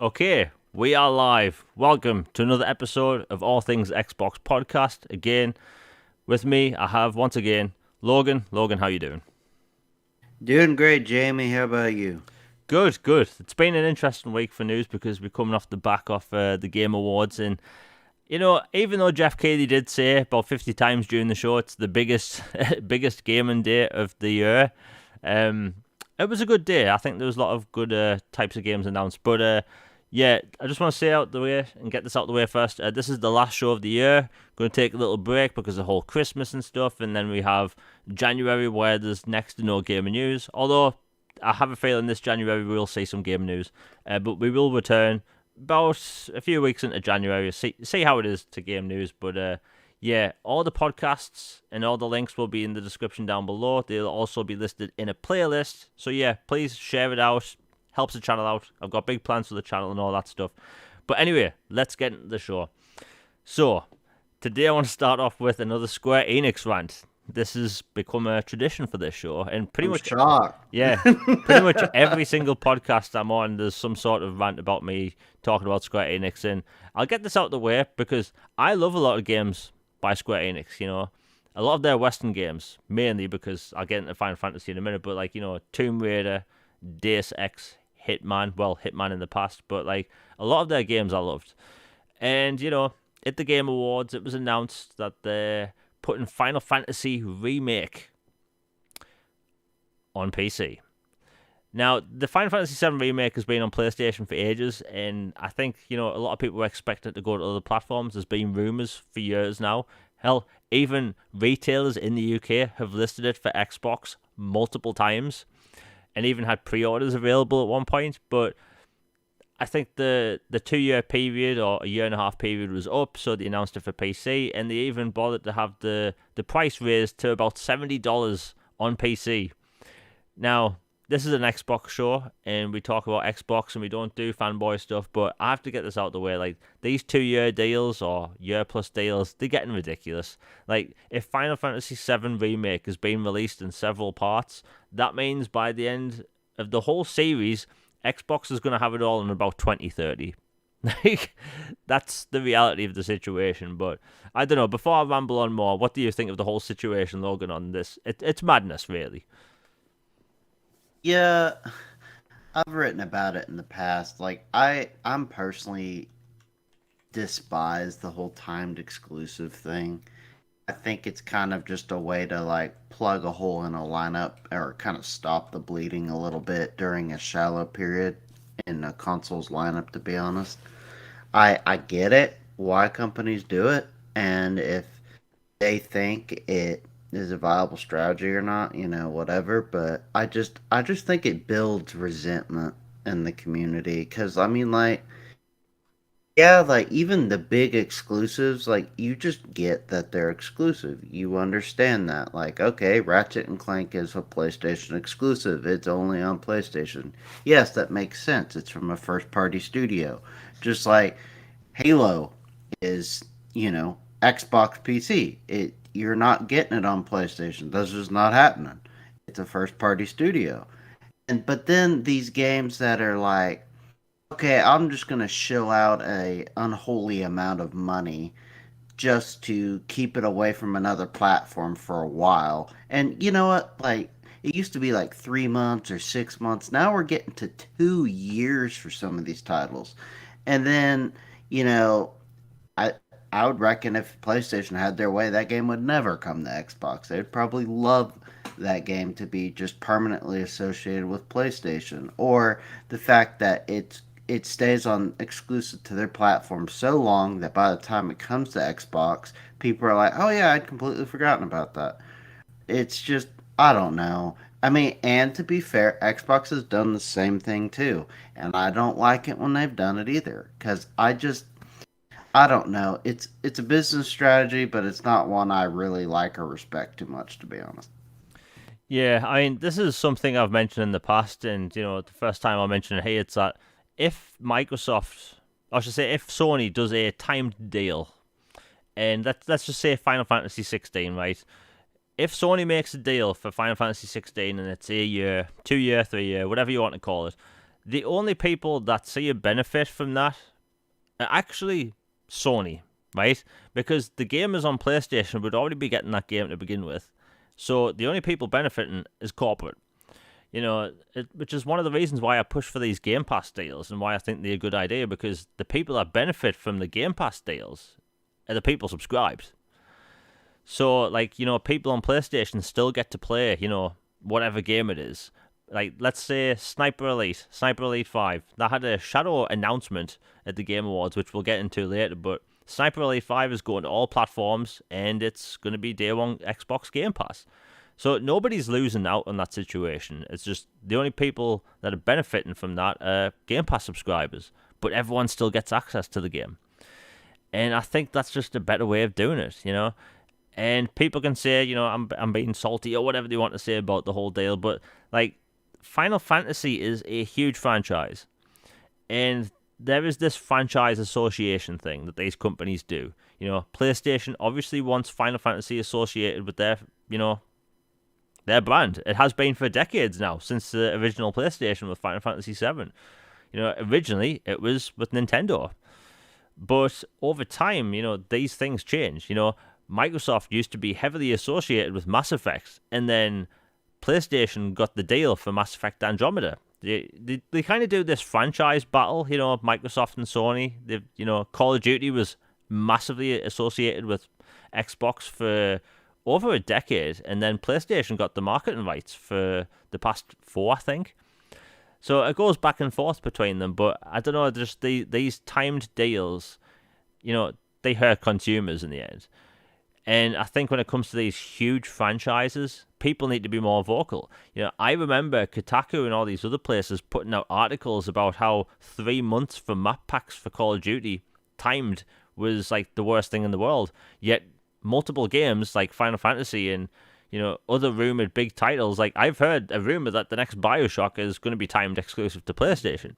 Okay, we are live. Welcome to another episode of All Things Xbox podcast. Again, with me, I have once again Logan. Logan, how you doing? Doing great, Jamie. How about you? Good, good. It's been an interesting week for news because we're coming off the back of the Game Awards, and even though Jeff Keighley did say about 50 times during the show it's the biggest biggest gaming day of the year, um, it was a good day. I think there was a lot of good types of games announced, but yeah, I just want to say out the way and get this out the way first. This is the last show of the year. Going to take a little break because of the whole Christmas and stuff, and then we have January where there's next to no gaming news. Although I have a feeling this January we will see some game news, but we will return about a few weeks into January. See how it is to game news, but yeah, all the podcasts and all the links will be in the description down below. They'll also be listed in a playlist. So yeah, please share it out. Helps the channel out. I've got big plans for the channel and all that stuff. But anyway, let's get into the show. So, today I want to start off with another Square Enix rant. This has become a tradition for this show, and pretty I'm much, shocked. yeah, pretty much every single podcast I'm on, there's some sort of rant about me talking about Square Enix, and I'll get this out of the way because I love a lot of games by Square Enix, a lot of their Western games, mainly because I'll get into Final Fantasy in a minute, but Tomb Raider, Deus Ex, Hitman in the past, but like a lot of their games I loved. And at the Game Awards, it was announced that they're putting Final Fantasy Remake on PC. Now, the Final Fantasy VII Remake has been on PlayStation for ages, and I think, a lot of people were expecting it to go to other platforms. There's been rumours for years now. Hell, even retailers in the UK have listed it for Xbox multiple times, and even had pre-orders available at one point, but I think the 2 year period or a year and a half period was up, so they announced it for PC, and they even bothered to have the price raised to about $70 on PC. Now, this is an Xbox show, and we talk about Xbox, and we don't do fanboy stuff, but I have to get this out of the way. Like, these 2 year deals or year plus deals, they're getting ridiculous. Like, if Final Fantasy VII Remake has been released in several parts, that means by the end of the whole series, Xbox is going to have it all in about 2030. Like, that's the reality of the situation. But I don't know. Before I ramble on more, what do you think of the whole situation, Logan, on this? It's madness, really. Yeah, I've written about it in the past. I'm personally despise the whole timed exclusive thing. I think it's kind of just a way to like plug a hole in a lineup or kind of stop the bleeding a little bit during a shallow period in a console's lineup, to be honest. I get it why companies do it, and if they think it is a viable strategy or not, whatever. But I just think it builds resentment in the community because I mean, like, yeah, like even the big exclusives, like you just get that they're exclusive. You understand that, like, okay, Ratchet and Clank is a PlayStation exclusive. It's only on PlayStation. Yes, that makes sense. It's from a first-party studio, just like Halo is, Xbox PC. It You're not getting it on PlayStation. That's just not happening. It's a first party studio. And but then these games that are like, okay, I'm just gonna shell out a unholy amount of money just to keep it away from another platform for a while. And you know what? Like it used to be like 3 months or 6 months. Now we're getting to 2 years for some of these titles. And then, you know, I I would reckon if PlayStation had their way, that game would never come to Xbox. They'd probably love that game to be just permanently associated with PlayStation, or the fact that it stays on exclusive to their platform so long that by the time it comes to Xbox, people are like, "Oh yeah, I'd completely forgotten about that." It's just I don't know. I mean, and to be fair, Xbox has done the same thing too, and I don't like it when they've done it either because I don't know. It's a business strategy, but it's not one I really like or respect too much, to be honest. Yeah, I mean, this is something I've mentioned in the past, and the first time I mentioned it here, it's that if Microsoft, I should say, if Sony does a timed deal, and let's just say Final Fantasy 16, right? If Sony makes a deal for Final Fantasy 16 and it's a year, 2 year, 3 year, whatever you want to call it, The only people that see a benefit from that are actually Sony, right? Because the gamers on PlayStation would already be getting that game to begin with. So the only people benefiting is corporate. Which is one of the reasons why I push for these Game Pass deals and why I think they're a good idea, because the people that benefit from the Game Pass deals are the people subscribed. So, like, people on PlayStation still get to play, whatever game it is. Like, let's say Sniper Elite 5. That had a shadow announcement at the Game Awards, which we'll get into later, but Sniper Elite 5 is going to all platforms, and it's going to be day one Xbox Game Pass. So nobody's losing out on that situation. It's just the only people that are benefiting from that are Game Pass subscribers, but everyone still gets access to the game. And I think that's just a better way of doing it. And people can say, I'm being salty or whatever they want to say about the whole deal, but like, Final Fantasy is a huge franchise, and there is this franchise association thing that these companies do. PlayStation obviously wants Final Fantasy associated with their brand. It has been for decades now, since the original PlayStation with Final Fantasy VII. Originally it was with Nintendo, but over time, these things change. Microsoft used to be heavily associated with Mass Effect, and then PlayStation got the deal for Mass Effect Andromeda. They kind of do this franchise battle, Microsoft and Sony. Call of Duty was massively associated with Xbox for over a decade, and then PlayStation got the marketing rights for the past 4, I think. So it goes back and forth between them, but I don't know, just these timed deals, they hurt consumers in the end. And I think when it comes to these huge franchises, people need to be more vocal. I remember Kotaku and all these other places putting out articles about how 3 months for map packs for Call of Duty timed was like the worst thing in the world. Yet multiple games like Final Fantasy and other rumored big titles, like I've heard a rumor that the next BioShock is going to be timed exclusive to PlayStation.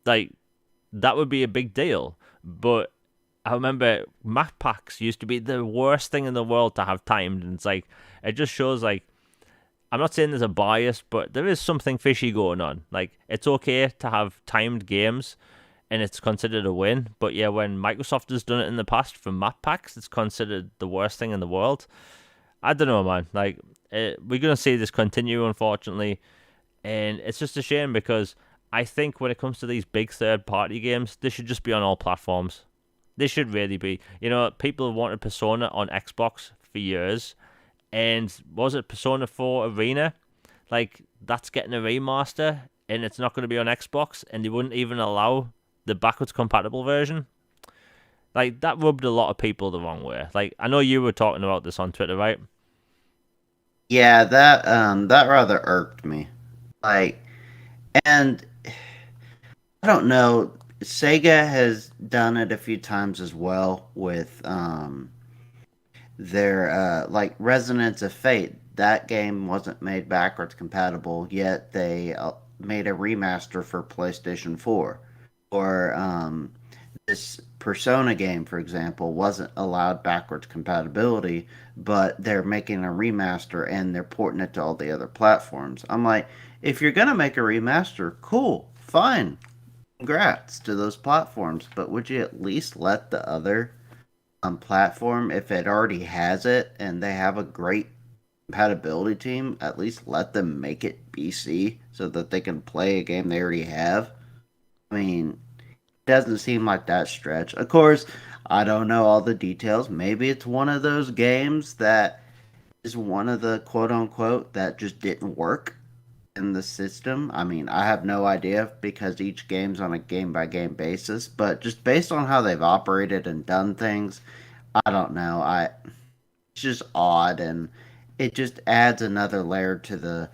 Like, that would be a big deal. But I remember map packs used to be the worst thing in the world to have timed, and it's like, it just shows, like, I'm not saying there's a bias, but there is something fishy going on. Like, it's okay to have timed games, and it's considered a win. But yeah, when Microsoft has done it in the past for map packs, it's considered the worst thing in the world. I don't know, man. Like, we're going to see this continue, unfortunately. And it's just a shame, because I think when it comes to these big third-party games, they should just be on all platforms. They should really be. People have wanted Persona on Xbox for years. And was it Persona 4 Arena? Like, that's getting a remaster, and it's not going to be on Xbox, and they wouldn't even allow the backwards compatible version. Like, that rubbed a lot of people the wrong way. Like, I know you were talking about this on Twitter, right? Yeah, that rather irked me. Like, and I don't know, Sega has done it a few times as well with their like Resonance of Fate. That game wasn't made backwards compatible, yet they made a remaster for PlayStation 4. Or this Persona game, for example, wasn't allowed backwards compatibility, but they're making a remaster and they're porting it to all the other platforms. I'm like, if you're gonna make a remaster, cool, fine, congrats to those platforms, but would you at least let the other platform, if it already has it and they have a great compatibility team, at least let them make it BC so that they can play a game they already have? I mean, it doesn't seem like that stretch. Of course, I don't know all the details. Maybe it's one of those games that is one of the quote unquote that just didn't work in the system. I mean, I have no idea because each game's on a game by game basis, but just based on how they've operated and done things, I don't know. It's just odd, and it just adds another layer to the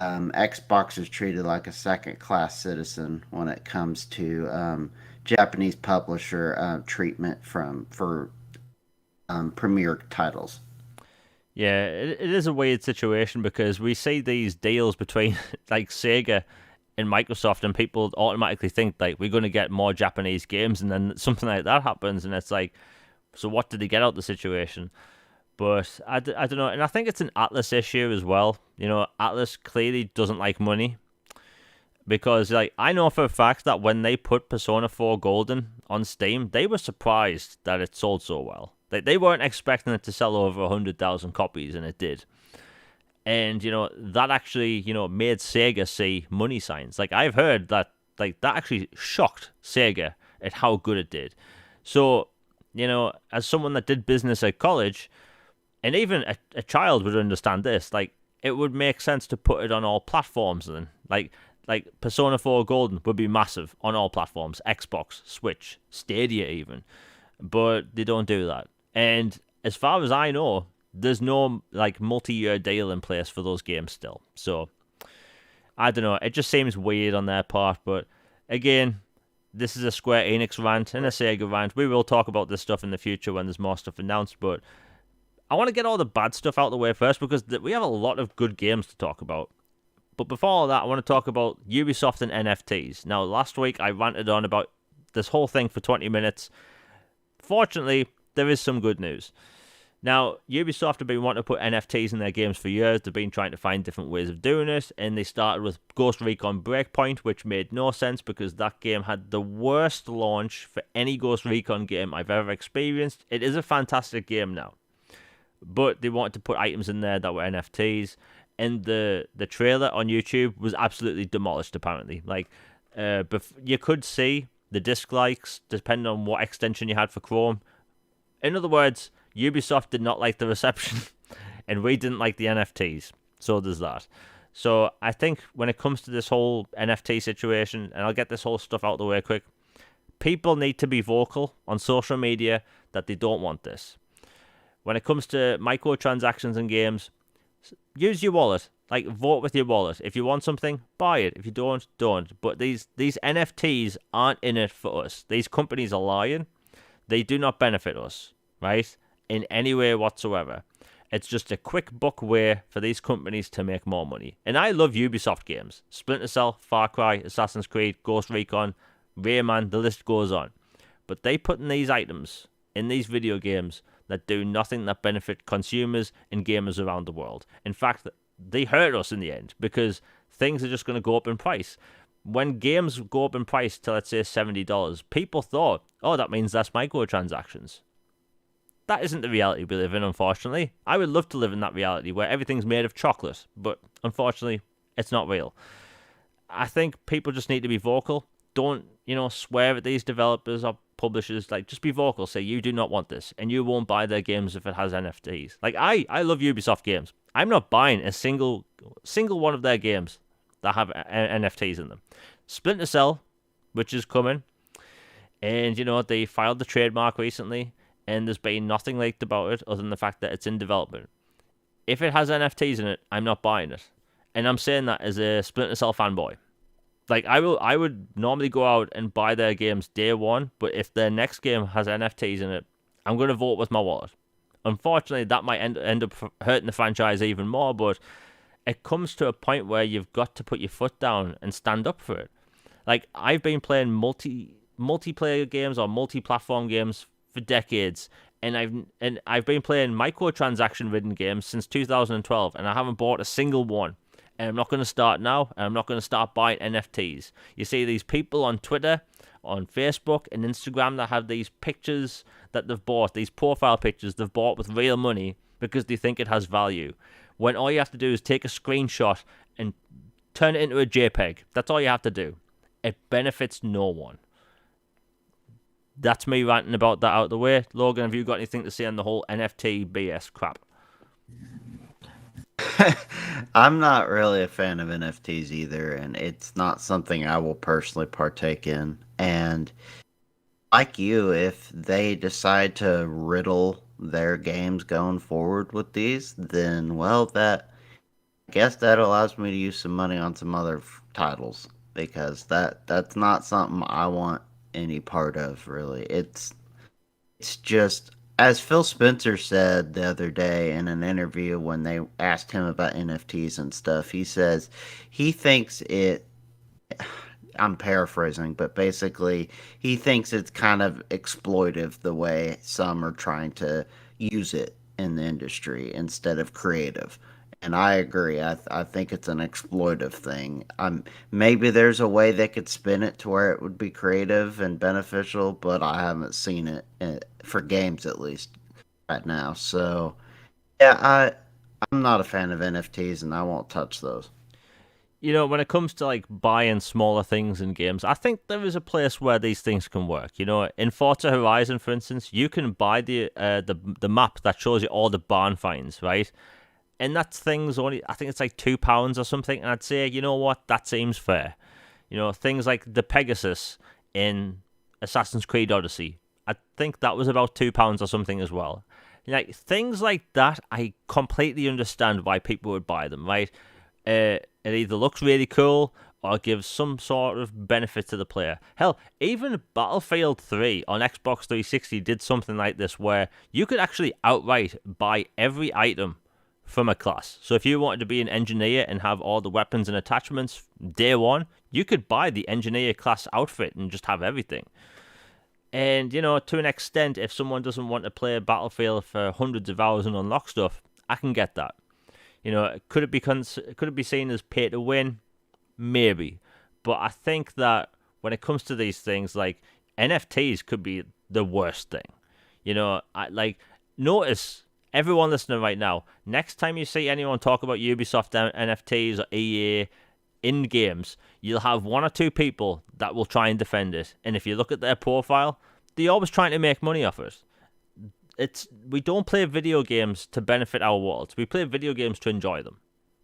Xbox is treated like a second class citizen when it comes to Japanese publisher treatment for premier titles. Yeah, it is a weird situation, because we see these deals between like Sega and Microsoft, and people automatically think like we're going to get more Japanese games, and then something like that happens, and it's like, so what did they get out of the situation? But I don't know, and I think it's an Atlas issue as well. Atlas clearly doesn't like money. because like I know for a fact that when they put Persona 4 Golden on Steam, they were surprised that it sold so well. Like they weren't expecting it to sell over 100,000 copies, and it did. And that actually made Sega see money signs. Like I've heard that that actually shocked Sega at how good it did. So as someone that did business at college, and even a child would understand this, like it would make sense to put it on all platforms. Then like Persona 4 Golden would be massive on all platforms, Xbox, Switch, Stadia even, but they don't do that. And as far as I know, there's no like multi-year deal in place for those games still. So I don't know. It just seems weird on their part. But again, this is a Square Enix rant and a Sega rant. We will talk about this stuff in the future when there's more stuff announced. But I want to get all the bad stuff out of the way first because we have a lot of good games to talk about. But before all that, I want to talk about Ubisoft and NFTs. Now, last week I ranted on about this whole thing for 20 minutes. Fortunately, there is some good news. Now, Ubisoft have been wanting to put NFTs in their games for years. They've been trying to find different ways of doing it, and they started with Ghost Recon Breakpoint, which made no sense because that game had the worst launch for any Ghost Recon game I've ever experienced. It is a fantastic game now, but they wanted to put items in there that were NFTs, and the trailer on YouTube was absolutely demolished, apparently. Like, you could see the disc likes, depending on what extension you had for Chrome. In other words, Ubisoft did not like the reception, and we didn't like the NFTs. So there's that. So I think when it comes to this whole NFT situation, and I'll get this whole stuff out of the way quick, people need to be vocal on social media that they don't want this. When it comes to microtransactions in games, use your wallet. Like, vote with your wallet. If you want something, buy it. If you don't, don't. But these NFTs aren't in it for us. These companies are lying. They do not benefit us, right? In any way whatsoever. It's just a quick buck way for these companies to make more money. And I love Ubisoft games. Splinter Cell, Far Cry, Assassin's Creed, Ghost Recon, Rayman, the list goes on. But they put in these items in these video games that do nothing that benefit consumers and gamers around the world. In fact, they hurt us in the end because things are just going to go up in price. When games go up in price to, let's say, $70, people thought, oh, that means less microtransactions. That isn't the reality we live in, unfortunately. I would love to live in that reality where everything's made of chocolate, but unfortunately, it's not real. I think people just need to be vocal. Don't, swear at these developers or publishers. Like, just be vocal. Say, you do not want this, and you won't buy their games if it has NFTs. Like, I love Ubisoft games. I'm not buying a single one of their games that have NFTs in them. Splinter Cell, which is coming, and, they filed the trademark recently, and there's been nothing leaked about it other than the fact that it's in development. If it has NFTs in it, I'm not buying it. And I'm saying that as a Splinter Cell fanboy. Like, I would normally go out and buy their games day one, but if their next game has NFTs in it, I'm going to vote with my wallet. Unfortunately, that might end up hurting the franchise even more, but it comes to a point where you've got to put your foot down and stand up for it. Like, I've been playing multiplayer games or multi-platform games for decades, and I've been playing microtransaction ridden games since 2012, and I haven't bought a single one. And I'm not going to start now, and I'm not going to start buying NFTs. You see these people on Twitter, on Facebook, and Instagram that have these pictures that they've bought, these profile pictures they've bought with real money because they think it has value. When all you have to do is take a screenshot and turn it into a JPEG. That's all you have to do. It benefits no one. That's me ranting about that out of the way. Logan, have you got anything to say on the whole NFT BS crap? I'm not really a fan of NFTs either, and it's not something I will personally partake in. And like you, if they decide to riddle their games going forward with these, then I guess that allows me to use some money on some other titles because that's not something I want any part of, really. It's just, as Phil Spencer said the other day in an interview when they asked him about NFTs and stuff, he says he thinks I'm paraphrasing, but basically he thinks it's kind of exploitive the way some are trying to use it in the industry instead of creative. And I agree. I think it's an exploitive thing. Maybe there's a way they could spin it to where it would be creative and beneficial, but I haven't seen it for games at least right now. So yeah, I'm not a fan of NFTs, and I won't touch those. You know, when it comes to like buying smaller things in games, I think there is a place where these things can work. You know, in Forza Horizon, for instance, you can buy the map that shows you all the barn finds, right? And that thing's only, I think it's like £2 or something. And I'd say, you know what, that seems fair. You know, things like the Pegasus in Assassin's Creed Odyssey, I think that was about £2 or something as well. Like things like that, I completely understand why people would buy them, right? It either looks really cool or gives some sort of benefit to the player. Hell, even Battlefield 3 on Xbox 360 did something like this where you could actually outright buy every item from a class. So if you wanted to be an engineer and have all the weapons and attachments day one, you could buy the engineer class outfit and just have everything. And, you know, to an extent, if someone doesn't want to play Battlefield for hundreds of hours and unlock stuff, I can get that. You know, could it be seen as pay to win? Maybe. But I think that when it comes to these things, like NFTs could be the worst thing. You know, notice everyone listening right now, next time you see anyone talk about Ubisoft NFTs or EA in games, you'll have one or two people that will try and defend it. And if you look at their profile, they're always trying to make money off it. We don't play video games to benefit our worlds. We play video games to enjoy them.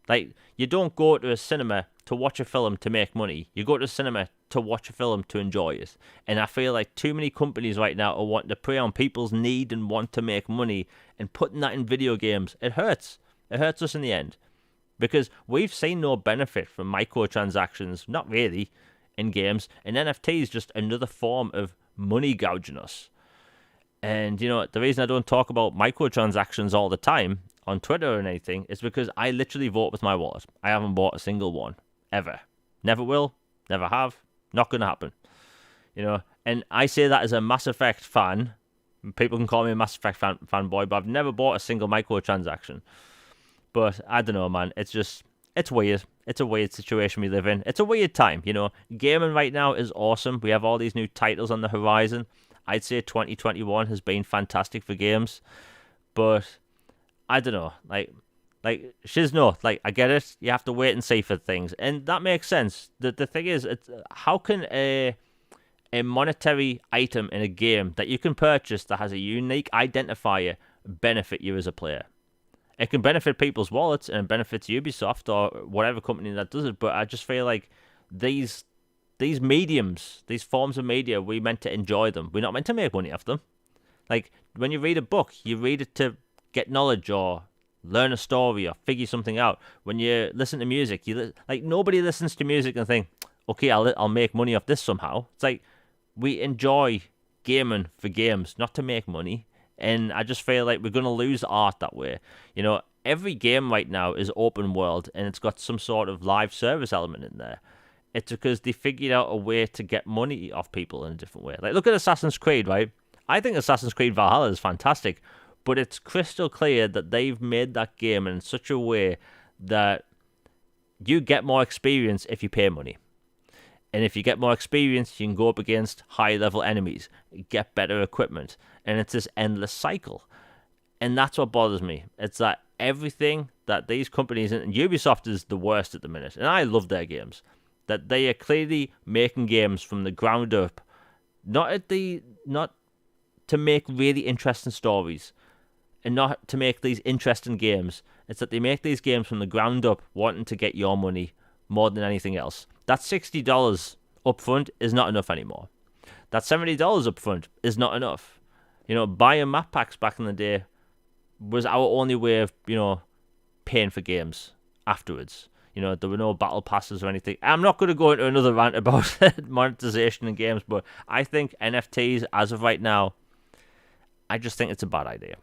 Like, you don't go to a cinema to watch a film to make money. You go to a cinema to watch a film to enjoy it. And I feel like too many companies right now are wanting to prey on people's need and want to make money, and putting that in video games, it hurts. It hurts us in the end. Because we've seen no benefit from microtransactions, not really, in games. And NFT is just another form of money gouging us. And, you know, the reason I don't talk about microtransactions all the time on Twitter or anything is because I literally vote with my wallet. I haven't bought a single one, ever. Never will, never have, not going to happen. You know, and I say that as a Mass Effect fan. People can call me a Mass Effect fanboy, but I've never bought a single microtransaction. But I don't know, man. It's weird. It's a weird situation we live in. It's a weird time, you know. Gaming right now is awesome. We have all these new titles on the horizon. I'd say 2021 has been fantastic for games, but I don't know. Like Shizno, like I get it. You have to wait and see for things, and that makes sense. The thing is, how can a monetary item in a game that you can purchase that has a unique identifier benefit you as a player? It can benefit people's wallets and it benefits Ubisoft or whatever company that does it, but I just feel like these mediums, these forms of media, we're meant to enjoy them. We're not meant to make money off them. Like, when you read a book, you read it to get knowledge or learn a story or figure something out. When you listen to music, nobody listens to music and think, okay, I'll make money off this somehow. It's like, we enjoy gaming for games, not to make money. And I just feel like we're going to lose art that way. You know, every game right now is open world and it's got some sort of live service element in there. It's because they figured out a way to get money off people in a different way. Like, look at Assassin's Creed, right? I think Assassin's Creed Valhalla is fantastic, but it's crystal clear that they've made that game in such a way that you get more experience if you pay money. And if you get more experience, you can go up against high-level enemies, get better equipment, and it's this endless cycle. And that's what bothers me. It's that everything that these companies, and Ubisoft is the worst at the minute, and I love their games, that they are clearly making games from the ground up, not to make really interesting stories, and not to make these interesting games. It's that they make these games from the ground up, wanting to get your money more than anything else. That $60 upfront is not enough anymore. That $70 upfront is not enough. You know, buying map packs back in the day was our only way of, you know, paying for games afterwards. You know, there were no battle passes or anything. I'm not going to go into another rant about monetization in games, but I think NFTs, as of right now, I just think it's a bad idea.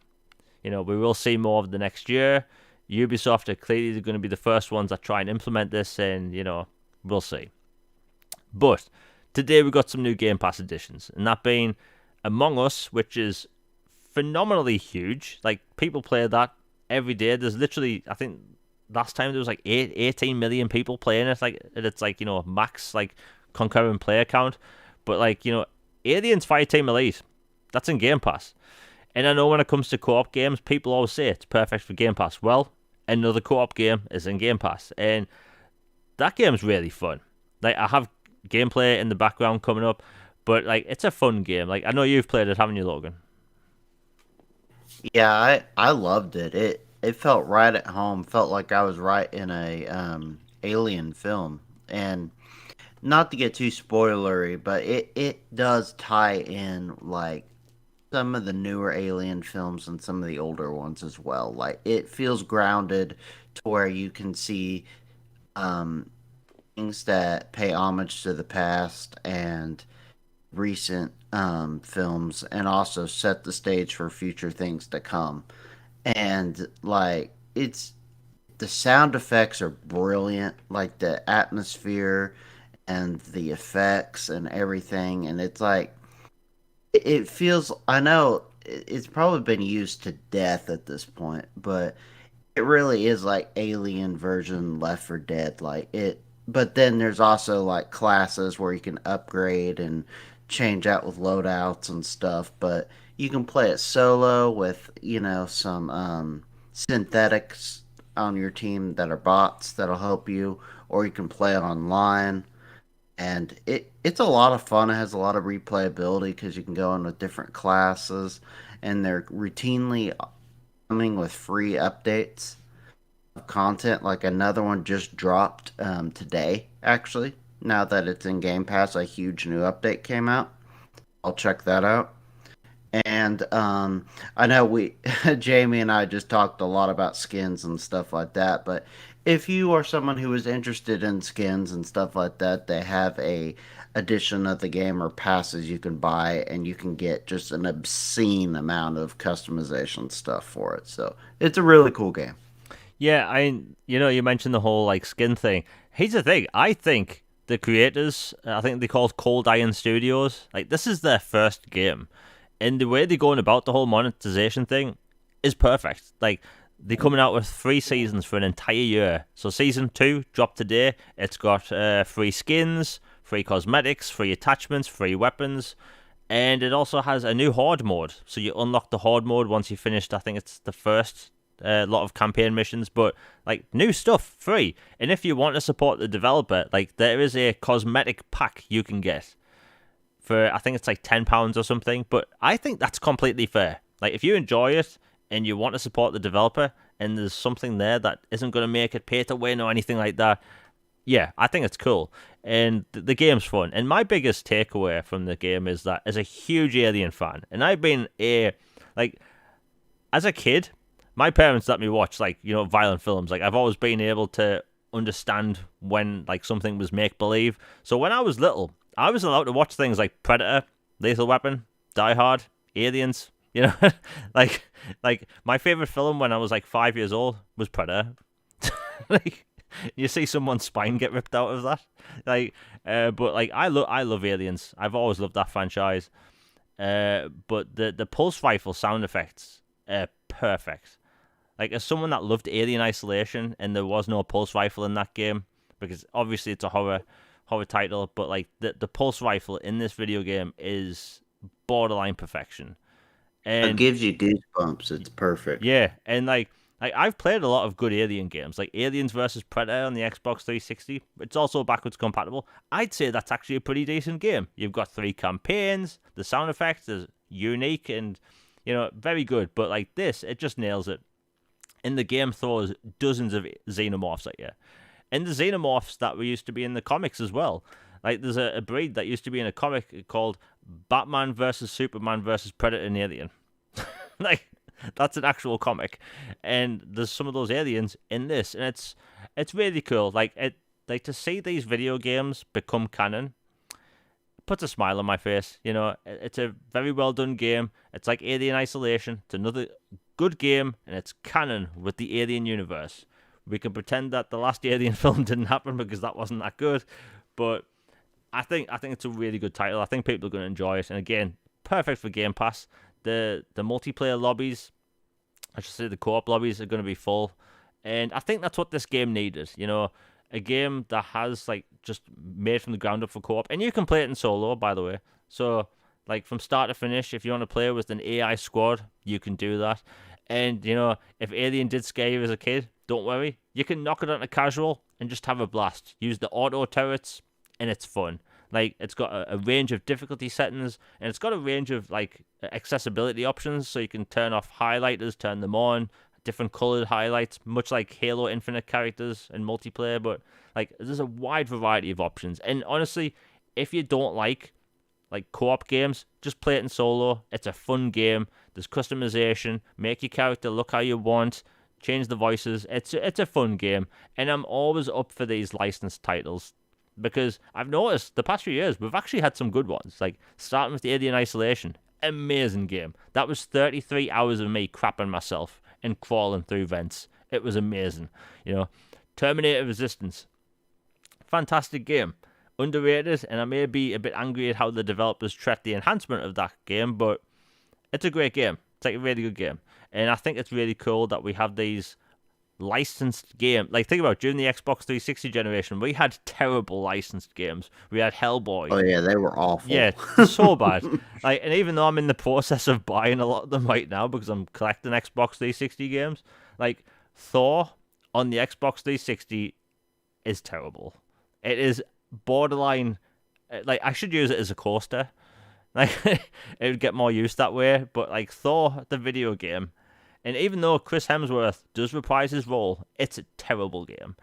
You know, we will see more of the next year. Ubisoft are clearly going to be the first ones that try and implement this, and, you know, we'll see. But today we got some new Game Pass additions, and that being Among Us, which is phenomenally huge. Like, people play that every day. There's literally, I think, last time there was like 18 million people playing it. Like it's like max like concurrent player count. But like Aliens Fireteam Elite, that's in Game Pass. And I know when it comes to co-op games, people always say it's perfect for Game Pass. Well, another co-op game is in Game Pass, and that game's really fun. Like I have gameplay in the background coming up, but like it's a fun game. Like I know you've played it, haven't you, Logan? Yeah, I loved it. It felt right at home. Felt like I was right in a alien film. And not to get too spoilery, but it does tie in like some of the newer alien films and some of the older ones as well. Like it feels grounded to where you can see um things that pay homage to the past and recent films, and also set the stage for future things to come. And like it's the sound effects are brilliant, like the atmosphere and the effects and everything. And it's like it feels. I know it's probably been used to death at this point, but it really is like Alien version Left 4 Dead. Like it, but then there's also like classes where you can upgrade and change out with loadouts and stuff. But you can play it solo with some synthetics on your team that are bots that'll help you, or you can play online. And it's a lot of fun. It has a lot of replayability because you can go in with different classes, and they're routinely coming with free updates of content. Like another one just dropped today, actually. Now that it's in Game Pass, a huge new update came out. I'll check that out. And I know we, Jamie and I just talked a lot about skins and stuff like that. But if you are someone who is interested in skins and stuff like that, they have a edition of the game or passes you can buy, and you can get just an obscene amount of customization stuff for it. So it's a really cool game. Yeah, you mentioned the whole like skin thing. Here's the thing. I think the creators, I think they called Cold Iron Studios. Like this is their first game, and the way they're going about the whole monetization thing is perfect. Like they're coming out with 3 seasons for an entire year. So season 2 dropped today. It's got free skins, free cosmetics, free attachments, free weapons, and it also has a new horde mode. So you unlock the horde mode once you finished. I think it's the first lot of campaign missions, but like new stuff free. And if you want to support the developer, like there is a cosmetic pack you can get for, I think it's like £10 or something. But I think that's completely fair. Like if you enjoy it and you want to support the developer, and there's something there that isn't going to make it pay to win or anything like that, yeah, I think it's cool. And the game's fun. And my biggest takeaway from the game is that as a huge Alien fan, and I've been like, as a kid, my parents let me watch like violent films. Like I've always been able to understand when like something was make believe. So when I was little, I was allowed to watch things like Predator, Lethal Weapon, Die Hard, Aliens. like my favorite film when I was like 5 years old was Predator. Like you see someone's spine get ripped out of that. Like, but like I love Aliens. I've always loved that franchise. But the pulse rifle sound effects are perfect. Like as someone that loved Alien Isolation, and there was no pulse rifle in that game because obviously it's a horror title, but like the pulse rifle in this video game is borderline perfection. It And gives you goosebumps. It's perfect. yeah, and like I've played a lot of good Alien games, like Aliens versus Predator on the Xbox 360. It's also backwards compatible. I'd say that's actually a pretty decent game. You've got 3 campaigns. The sound effects is unique and very good. But like this, it just nails it. And the game throws dozens of xenomorphs at you, and the xenomorphs that were used to be in the comics as well. Like there's a breed that used to be in a comic called Batman versus Superman versus Predator and Alien. Like that's an actual comic, and there's some of those aliens in this, and it's really cool. Like to see these video games become canon puts a smile on my face. It's a very well done game. It's like Alien Isolation. It's another good game, and it's canon with the Alien universe. We can pretend that the last Alien film didn't happen because that wasn't that good, but I think it's a really good title. I think people are going to enjoy it, and again, perfect for Game Pass. The multiplayer lobbies, I should say the co-op lobbies, are going to be full, And I think that's what this game needed. A game that has like just made from the ground up for co-op, and you can play it in solo, by the way. So like from start to finish, if you want to play with an AI squad, you can do that. And if Alien did scare you as a kid, don't worry, you can knock it onto casual and just have a blast. Use the auto turrets, and it's fun. Like it's got a range of difficulty settings, and it's got a range of like accessibility options, so you can turn off highlighters, turn them on, different colored highlights, much like Halo Infinite characters and multiplayer. But like, there's a wide variety of options. And honestly, if you don't like co-op games, just play it in solo. It's a fun game. There's customization. Make your character look how you want. Change the voices. It's a fun game, and I'm always up for these licensed titles because I've noticed the past few years we've actually had some good ones. Like starting with the Alien Isolation, amazing game. That was 33 hours of me crapping myself and crawling through vents. It was amazing. Terminator Resistance, fantastic game. Underrated, and I may be a bit angry at how the developers treat the enhancement of that game, but it's a great game. It's like a really good game. And I think it's really cool that we have these licensed games. Like, think about it, during the Xbox 360 generation, we had terrible licensed games. We had Hellboy. Oh yeah, they were awful. Yeah, so bad. And even though I'm in the process of buying a lot of them right now because I'm collecting Xbox 360 games, like Thor on the Xbox 360 is terrible. It is borderline. Like, I should use it as a coaster. Like, it would get more use that way. But like Thor, the video game, and even though Chris Hemsworth does reprise his role, it's a terrible game,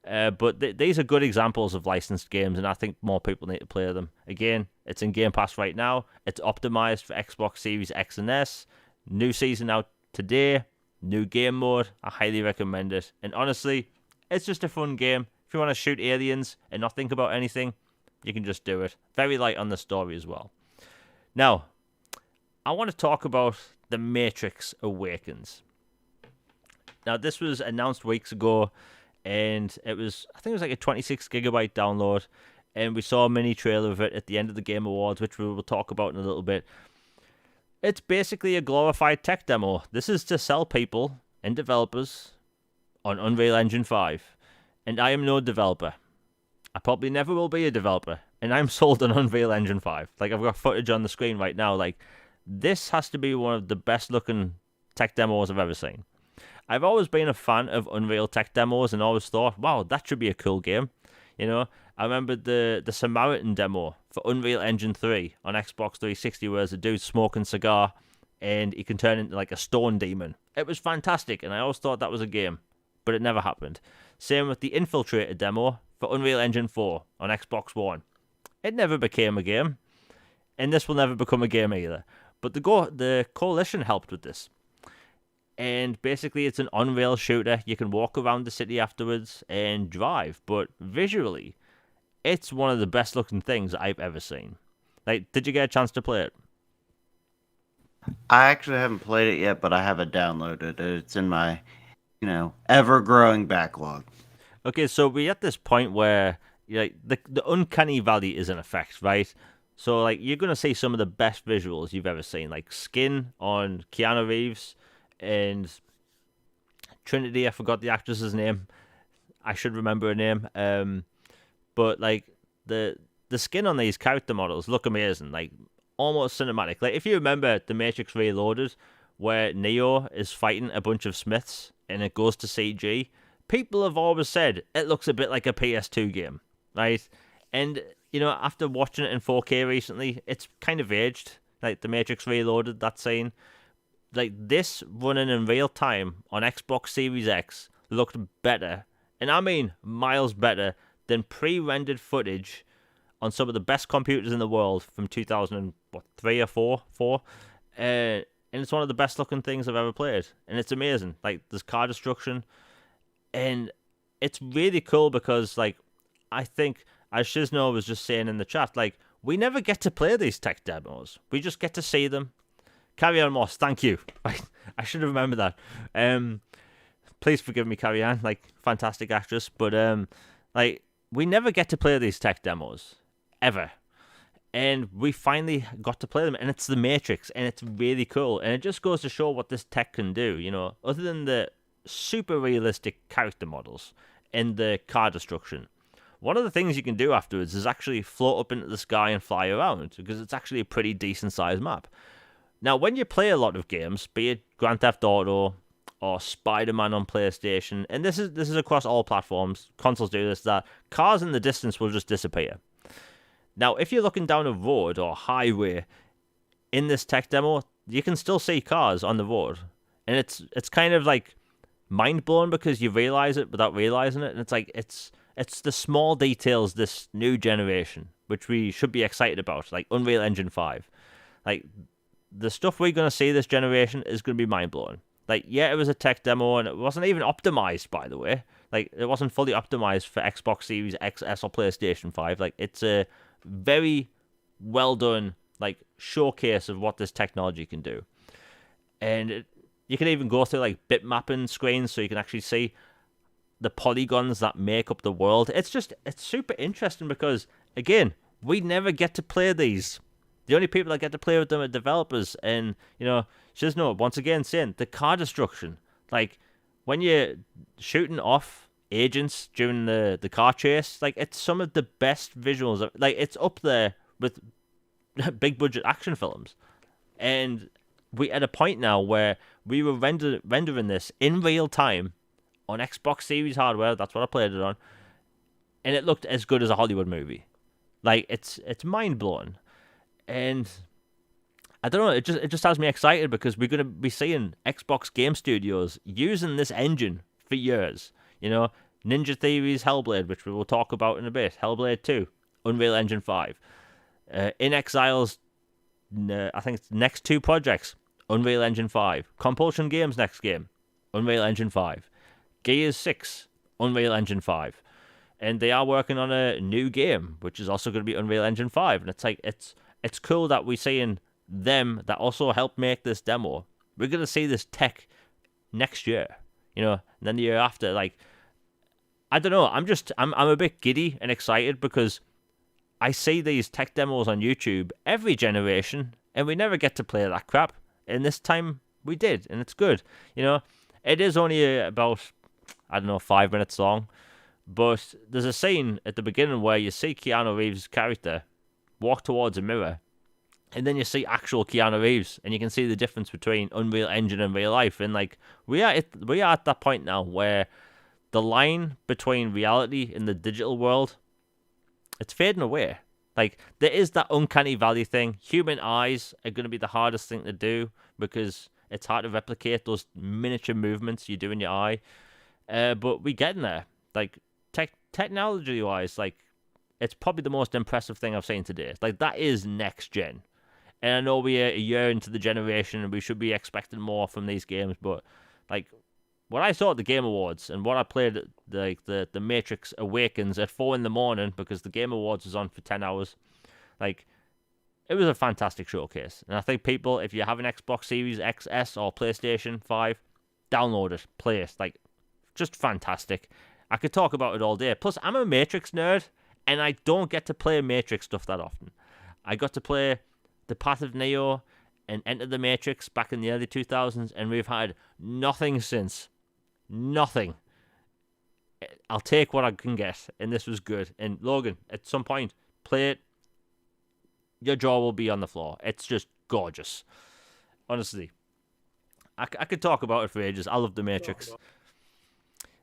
But these are good examples of licensed games, and I think more people need to play them. Again, it's in Game Pass right now. It's optimized for Xbox Series X and S. New season out today. New game mode. I highly recommend it. And honestly, it's just a fun game. If you want to shoot aliens and not think about anything, you can just do it. Very light on the story as well. Now, I want to talk about the Matrix Awakens. Now, this was announced weeks ago, and I think it was like a 26 gigabyte download, and we saw a mini trailer of it at the end of the Game Awards, which we will talk about in a little bit. It's basically a glorified tech demo. This is to sell people and developers on Unreal Engine 5, and I am no developer. I probably never will be a developer, and I'm sold on Unreal Engine 5. Like, I've got footage on the screen right now. Like, this has to be one of the best looking tech demos I've ever seen. I've always been a fan of Unreal tech demos and always thought, wow, that should be a cool game. I remember the Samaritan demo for Unreal Engine 3 on Xbox 360, where there's a dude smoking a cigar and he can turn into like a stone demon. It was fantastic, and I always thought that was a game, but it never happened. Same with the Infiltrator demo for Unreal Engine 4 on Xbox One. It never became a game, and this will never become a game either. But the Coalition helped with this. And basically, it's an on-rail shooter. You can walk around the city afterwards and drive. But visually, it's one of the best-looking things I've ever seen. Like, did you get a chance to play it? I actually haven't played it yet, but I have it downloaded. It's in my, ever-growing backlog. Okay, so we're at this point where the uncanny valley is in effect, right? So, like, you're going to see some of the best visuals you've ever seen. Like, skin on Keanu Reeves and Trinity. I forgot the actress's name. I should remember her name. But, like, the skin on these character models look amazing. Like, almost cinematic. Like, if you remember The Matrix Reloaded, where Neo is fighting a bunch of Smiths and it goes to CG, people have always said it looks a bit like a PS2 game, right? And after watching it in 4K recently, it's kind of aged. Like The Matrix Reloaded, that scene. Like, this running in real time on Xbox Series X looked better, and I mean miles better, than pre-rendered footage on some of the best computers in the world from 2003 or 4. And it's one of the best looking things I've ever played, and it's amazing. Like, there's car destruction, and it's really cool because, like, I think, as Shizno was just saying in the chat, like, we never get to play these tech demos. We just get to see them. Carrie Ann Moss, thank you. I should have remembered that. Please forgive me, Carrie Ann. Like, fantastic actress. But, like, we never get to play these tech demos. Ever. And we finally got to play them. And it's The Matrix. And it's really cool. And it just goes to show what this tech can do. Other than the super realistic character models in the car destruction. One of the things you can do afterwards is actually float up into the sky and fly around, because it's actually a pretty decent sized map. Now, when you play a lot of games, be it Grand Theft Auto or Spider-Man on PlayStation, and this is across all platforms, consoles do this, that cars in the distance will just disappear. Now, if you're looking down a road or highway in this tech demo, you can still see cars on the road, and it's kind of like mind blowing because you realize it without realizing it, and it's like it's the small details this new generation which we should be excited about, like Unreal Engine 5. Like, the stuff we're going to see this generation is going to be mind blowing. Like, yeah, it was a tech demo and it wasn't even optimized, by the way. Like, it wasn't fully optimized for Xbox Series XS or PlayStation 5. Like, it's a very well done, like, showcase of what this technology can do. And you can even go through, like, bitmapping screens so you can actually see the polygons that make up the world. It's super interesting because, again, we never get to play these. The only people that get to play with them are developers. And, Shizno, once again, saying the car destruction. Like, when you're shooting off agents during the car chase, like, it's some of the best visuals. Like, it's up there with big budget action films. And we at a point now where we were rendering this in real time on Xbox Series hardware. That's what I played it on. And it looked as good as a Hollywood movie. Like, it's mind-blowing. And I don't know, it just has me excited because we're going to be seeing Xbox Game Studios using this engine for years. Ninja Theory's Hellblade, which we will talk about in a bit, Hellblade 2, Unreal Engine 5. In Exile's, I think it's next two projects, Unreal Engine 5. Compulsion Games' next game, Unreal Engine 5. Gears 6, Unreal Engine 5. And they are working on a new game, which is also going to be Unreal Engine 5. And it's like, it's cool that we're seeing them that also helped make this demo. We're going to see this tech next year, and then the year after. Like, I don't know. I'm a bit giddy and excited because I see these tech demos on YouTube every generation, and we never get to play that crap. And this time we did, and it's good. It is only about, 5 minutes long. But there's a scene at the beginning where you see Keanu Reeves' character walk towards a mirror, and then you see actual Keanu Reeves, and you can see the difference between Unreal Engine and real life. And like, we are at that point now where the line between reality and the digital world, it's fading away. Like, there is that uncanny valley thing. Human eyes are going to be the hardest thing to do because it's hard to replicate those miniature movements you do in your eye. But we're getting there. Like, technology-wise, like, it's probably the most impressive thing I've seen today. Like, that is next gen. And I know we're a year into the generation and we should be expecting more from these games, but like, what I saw at the Game Awards and what I played at the Matrix Awakens at 4 a.m, because the Game Awards was on for 10 hours, like, it was a fantastic showcase. And I think people, if you have an Xbox Series XS or PlayStation 5, download it, play it. Like, just fantastic. I could talk about it all day. Plus, I'm a Matrix nerd, and I don't get to play Matrix stuff that often. I got to play The Path of Neo and Enter the Matrix back in the early 2000s, and we've had nothing since. Nothing. I'll take what I can get, and this was good. And Logan, at some point, play it. Your jaw will be on the floor. It's just gorgeous. Honestly. I could talk about it for ages. I love The Matrix.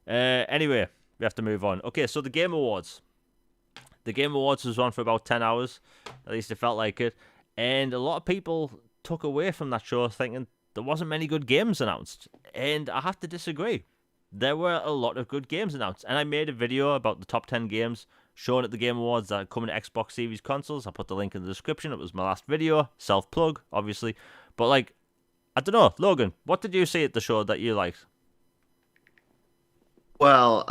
Anyway, we have to move on. Okay, so the Game Awards. The Game Awards was on for about 10 hours. At least it felt like it. And a lot of people took away from that show thinking there wasn't many good games announced. And I have to disagree. There were a lot of good games announced. And I made a video about the top 10 games shown at the Game Awards that are coming to Xbox Series consoles. I put the link in the description. It was my last video. Self-plug, obviously. But, like, I don't know. Logan, what did you see at the show that you liked? Well,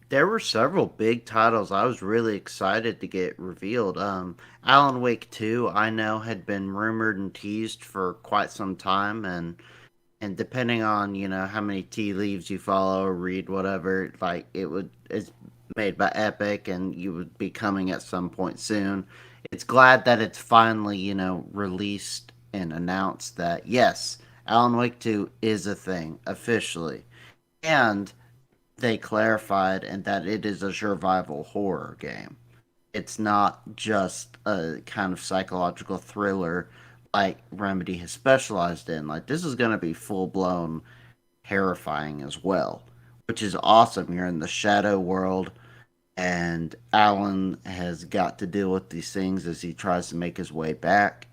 there were several big titles I was really excited to get revealed. Alan Wake 2, I know, had been rumored and teased for quite some time, and depending on, how many tea leaves you follow or read, whatever, like, it's made by Epic and you would be coming at some point soon. It's glad that it's finally, released and announced that, yes, Alan Wake 2 is a thing officially. And they clarified and that it is a survival horror game. It's not just a kind of psychological thriller like Remedy has specialized in. Like this is going to be full blown terrifying as well, which is awesome. You're in the shadow world, and Alan has got to deal with these things as he tries to make his way back.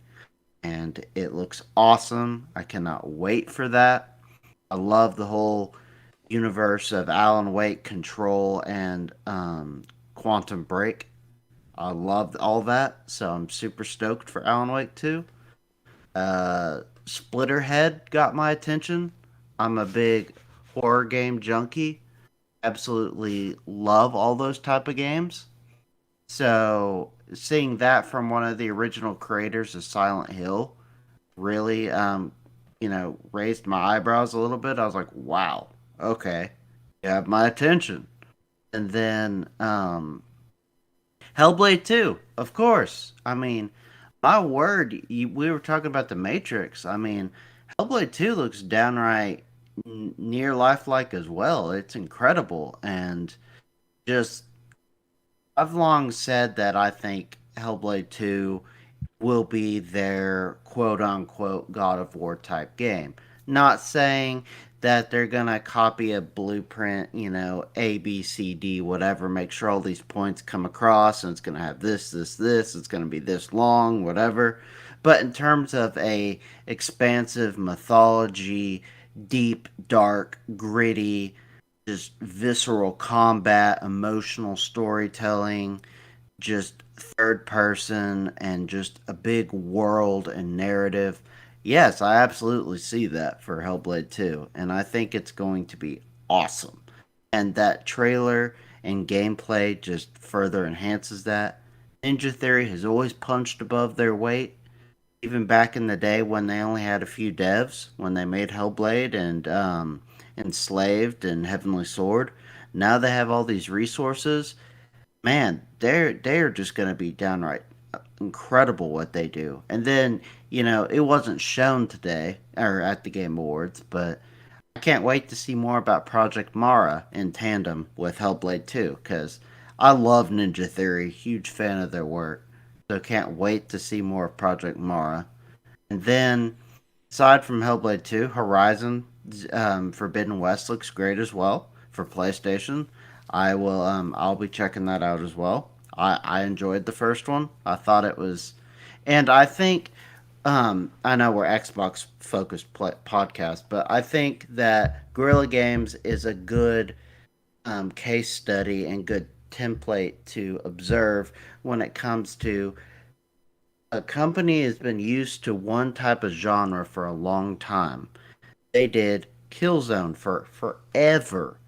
And it looks awesome. I cannot wait for that. I love the whole universe of Alan Wake, Control, and Quantum Break. I loved all that, so I'm super stoked for Alan Wake 2. Splitterhead got my attention. I'm a big horror game junkie. Absolutely love all those type of games. So seeing that from one of the original creators of Silent Hill really, raised my eyebrows a little bit. I was like, wow, okay, you have my attention. And then Hellblade 2, of course. I mean, my word, we were talking about the Matrix. I mean, Hellblade 2 looks downright near lifelike as well. It's incredible. And just, I've long said that I think Hellblade 2 will be their quote unquote God of War type game. Not saying that they're gonna copy a blueprint, A, B, C, D, whatever, make sure all these points come across and it's gonna have this, it's gonna be this long, whatever. But in terms of a expansive mythology, deep, dark, gritty, just visceral combat, emotional storytelling, just third person and just a big world and narrative. Yes, I absolutely see that for Hellblade 2, and I think it's going to be awesome. And that trailer and gameplay just further enhances that. Ninja Theory has always punched above their weight, even back in the day when they only had a few devs, when they made Hellblade and Enslaved and Heavenly Sword. Now they have all these resources. Man, they're just going to be downright incredible what they do. And then, it wasn't shown today or at the Game Awards, but I can't wait to see more about Project Mara in tandem with Hellblade 2 cuz I love Ninja Theory, huge fan of their work. So can't wait to see more of Project Mara. And then aside from Hellblade 2, Horizon Forbidden West looks great as well for PlayStation. I'll be checking that out as well. I enjoyed the first one. I thought it was, and I think I know we're Xbox focused podcast, but I think that Guerrilla Games is a good case study and good template to observe when it comes to a company has been used to one type of genre for a long time. They did Killzone for forever,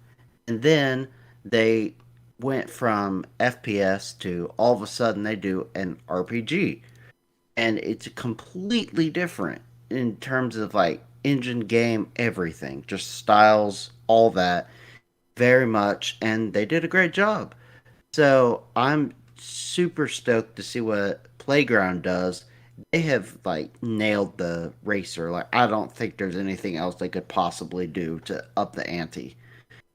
and then they went from FPS to all of a sudden they do an RPG, and it's completely different in terms of like engine, game, everything, just styles, all that, very much, and they did a great job. So I'm super stoked to see what Playground does. They have like nailed the racer. Like I don't think there's anything else they could possibly do to up the ante.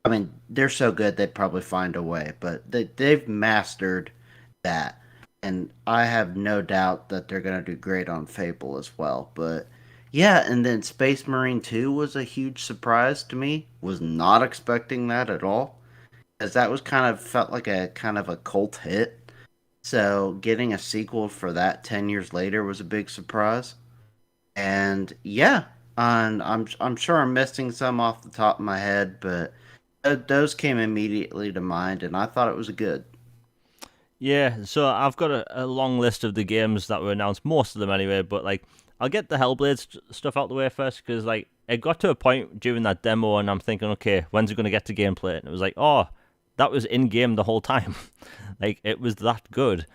I mean, they're so good they'd probably find a way, but they've mastered that. And I have no doubt that they're going to do great on Fable as well. But yeah, and then Space Marine 2 was a huge surprise to me. Was not expecting that at all. As that was kind of felt like a kind of a cult hit. So getting a sequel for that 10 years later was a big surprise. And yeah, and I'm sure I'm missing some off the top of my head, but those came immediately to mind, and I thought it was good. Yeah, so I've got a long list of the games that were announced, most of them anyway, but like I'll get the Hellblade stuff out the way first because like it got to a point during that demo and I'm thinking, okay, when's it going to get to gameplay? And it was like, oh, that was in game the whole time. Like it was that good.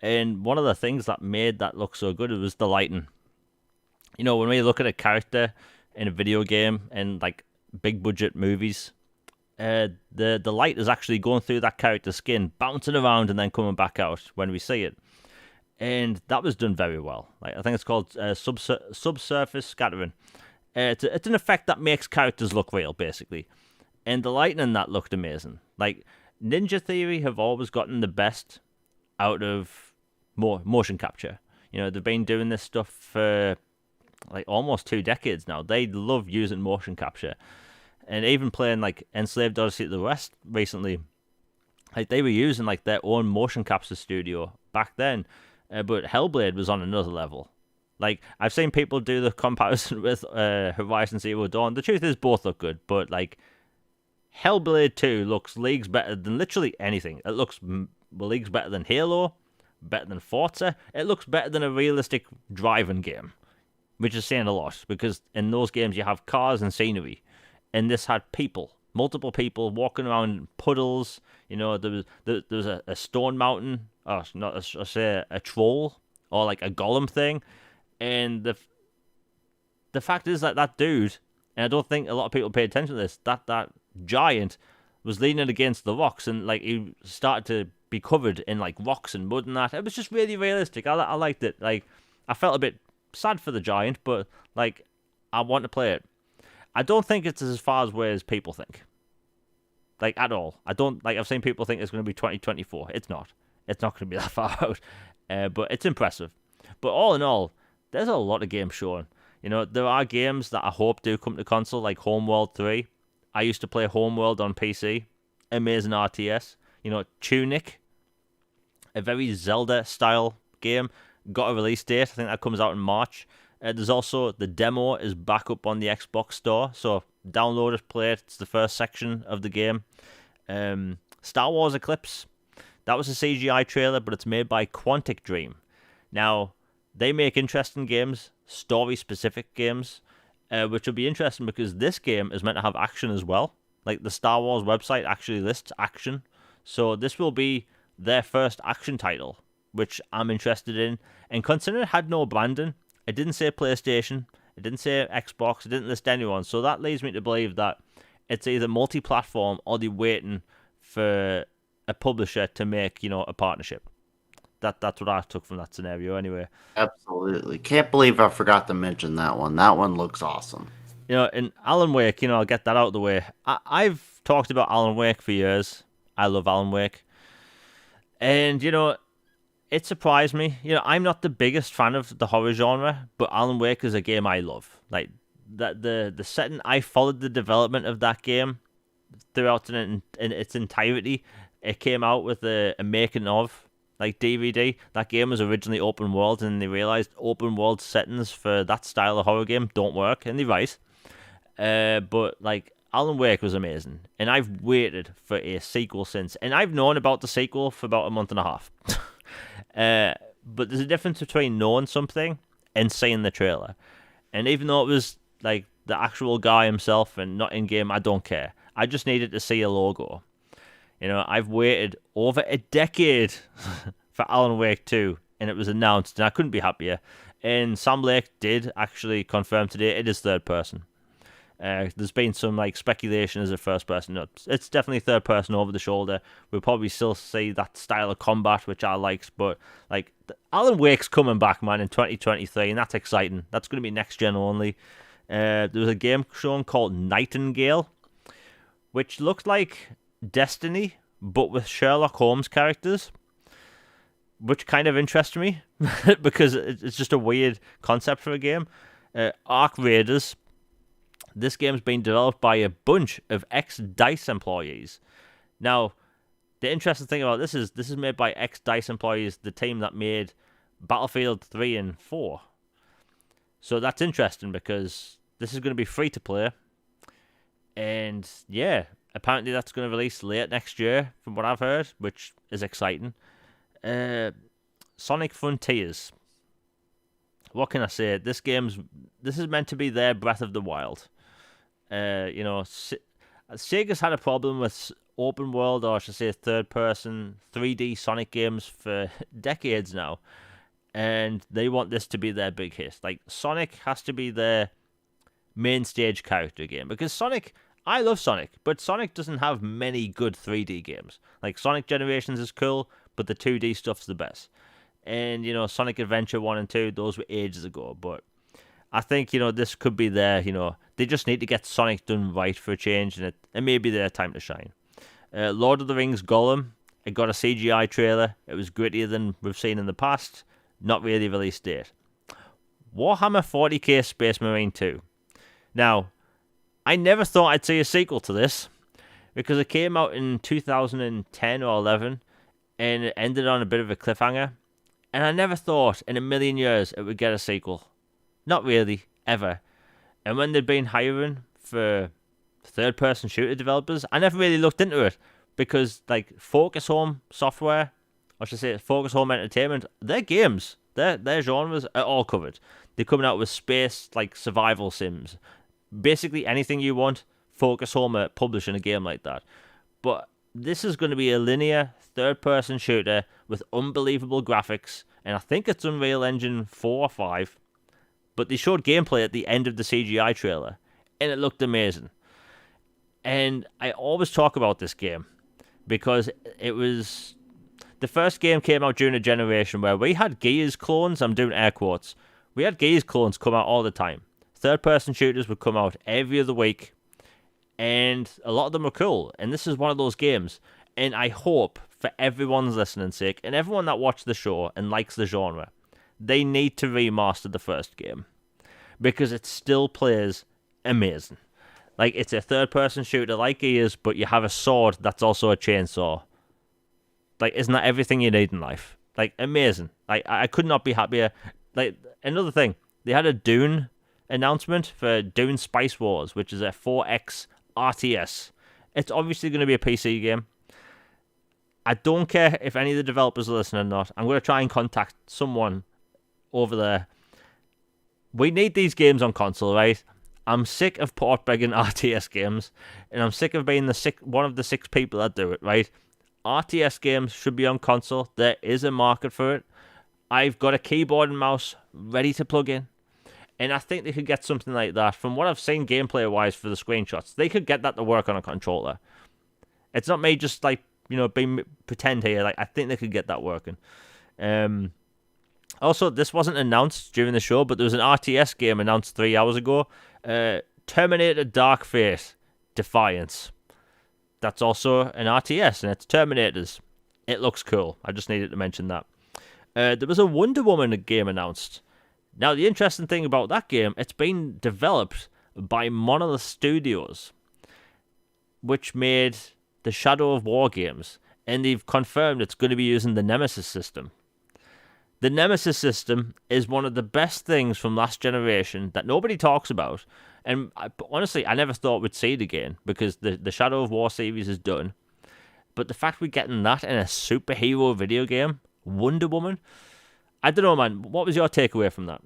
And one of the things that made that look so good was the lighting. You know, when we look at a character in a video game and like big budget movies, the light is actually going through that character's skin, bouncing around and then coming back out when we see it, and that was done very well. Like I think it's called subsurface scattering, It's an effect that makes characters look real, basically. And the lighting in that looked amazing. Like, Ninja Theory have always gotten the best out of motion capture. You know, they've been doing this stuff for like almost 2 decades now. They love using motion capture. And even playing like Enslaved Odyssey to the West recently, like they were using like their own motion capture studio back then. But Hellblade was on another level. Like, I've seen people do the comparison with Horizon Zero Dawn. The truth is, both look good, but like Hellblade 2 looks leagues better than literally anything. It looks leagues better than Halo, better than Forza. It looks better than a realistic driving game, which is saying a lot, because in those games you have cars and scenery, and this had people, multiple people walking around puddles. You know, there was a stone mountain, or not, I say a troll, or like a golem thing, and the fact is that dude, and I don't think a lot of people pay attention to this, that giant was leaning against the rocks, and like he started to be covered in like rocks and mud and that. It was just really realistic. I liked it. Like, I felt a bit sad for the giant, but like I want to play it. I don't think it's as far away as people think. Like, at all. I don't like. I've seen people think it's going to be 2024. It's not. It's not going to be that far out. But it's impressive. But all in all, there's a lot of games shown. You know, there are games that I hope do come to console, like Homeworld 3. I used to play Homeworld on PC. Amazing RTS. You know, Tunic, a very Zelda-style game, got a release date. I think that comes out in March. There's also the demo is back up on the Xbox Store, so download it, play it. It's the first section of the game. Star Wars Eclipse. That was a CGI trailer, but it's made by Quantic Dream. Now, they make interesting games, story-specific games, which will be interesting because this game is meant to have action as well. Like, the Star Wars website actually lists action. So this will be their first action title, which I'm interested in. And considering it had no branding, it didn't say PlayStation, it didn't say Xbox, it didn't list anyone. So that leads me to believe that it's either multi-platform or they're waiting for a publisher to make, you know, a partnership. That's what I took from that scenario anyway. Absolutely. Can't believe I forgot to mention that one. That one looks awesome. You know, in Alan Wake, you know, I'll get that out of the way. I've talked about Alan Wake for years. I love Alan Wake. And, you know, it surprised me. You know, I'm not the biggest fan of the horror genre, but Alan Wake is a game I love. Like, that the setting, I followed the development of that game throughout in its entirety. It came out with a making of, like, DVD. That game was originally open world, and they realized open world settings for that style of horror game don't work, and they're right. But, like, Alan Wake was amazing, and I've waited for a sequel since, and I've known about the sequel for about a month and a half. But there's a difference between knowing something and seeing the trailer, and even though it was like the actual guy himself and not in game, I don't care. I just needed to see a logo. You know, I've waited over a decade for Alan Wake 2, and it was announced, and I couldn't be happier. And Sam Lake did actually confirm today it is third person. There's been some like speculation as a first person. No, it's definitely third person over the shoulder. We'll probably still see that style of combat, which I liked, but like Alan Wake's coming back, man, in 2023, and that's exciting. That's going to be next gen only. There was a game shown called Nightingale, which looks like Destiny, but with Sherlock Holmes characters, which kind of interests me because it's just a weird concept for a game. Arc Raiders. This game's been developed by a bunch of ex-DICE employees. Now, the interesting thing about this is made by ex-DICE employees, the team that made Battlefield 3 and 4. So that's interesting because this is going to be free to play. And yeah, apparently that's going to release late next year, from what I've heard, which is exciting. Sonic Frontiers. What can I say? This is meant to be their Breath of the Wild. You know, Sega's had a problem with open world, or I should say third-person 3D Sonic games for decades now, and they want this to be their big hit. Like, Sonic has to be their main stage character game, because Sonic, I love Sonic, but Sonic doesn't have many good 3D games. Like, Sonic Generations is cool, but the 2D stuff's the best. And, you know, Sonic Adventure 1 and 2, those were ages ago, but I think, this could be they just need to get Sonic done right for a change, and it may be their time to shine. Lord of the Rings Gollum, it got a CGI trailer. It was grittier than we've seen in the past. Not really release date. Warhammer 40k Space Marine 2. Now, I never thought I'd see a sequel to this, because it came out in 2010 or 11, and it ended on a bit of a cliffhanger. And I never thought in a million years it would get a sequel. Not really, ever. And when they'd been hiring for third-person shooter developers, I never really looked into it, because Focus Home Software, or should I say Focus Home Entertainment, their games, their genres are all covered. They're coming out with space, survival sims. Basically anything you want, Focus Home are publishing a game like that. But this is going to be a linear third-person shooter with unbelievable graphics, and I think it's Unreal Engine 4 or 5. But they showed gameplay at the end of the CGI trailer, and it looked amazing. And I always talk about this game, because it was... The first game came out during a generation where we had Gears clones, I'm doing air quotes, we had Gears clones come out all the time. Third-person shooters would come out every other week, and a lot of them are cool. And this is one of those games. And I hope, for everyone's listening's sake, and everyone that watched the show and likes the genre, they need to remaster the first game, because it still plays amazing. It's a third-person shooter like Gears, but you have a sword that's also a chainsaw. Isn't that everything you need in life? Amazing. I could not be happier. Another thing, they had a Dune announcement for Dune Spice Wars, which is a 4X RTS. It's obviously going to be a PC game. I don't care if any of the developers are listening or not. I'm going to try and contact someone over there. We need these games on console, right? I'm sick of port begging RTS games, and I'm sick of being one of the 6 people that do it, right? RTS games should be on console. There is a market for it. I've got a keyboard and mouse ready to plug in, and I think they could get something like that. From what I've seen gameplay-wise for the screenshots, they could get that to work on a controller. It's not me just, being pretend here. I think they could get that working. Also, this wasn't announced during the show, but there was an RTS game announced 3 hours ago. Terminator Dark Fate Defiance. That's also an RTS, and it's Terminators. It looks cool. I just needed to mention that. There was a Wonder Woman game announced. Now, the interesting thing about that game, it's been developed by Monolith Studios, which made the Shadow of War games, and they've confirmed it's going to be using the Nemesis system. The Nemesis system is one of the best things from last generation that nobody talks about. And honestly, I never thought we'd see it again, because the Shadow of War series is done. But the fact we're getting that in a superhero video game, Wonder Woman, I don't know, man. What was your takeaway from that?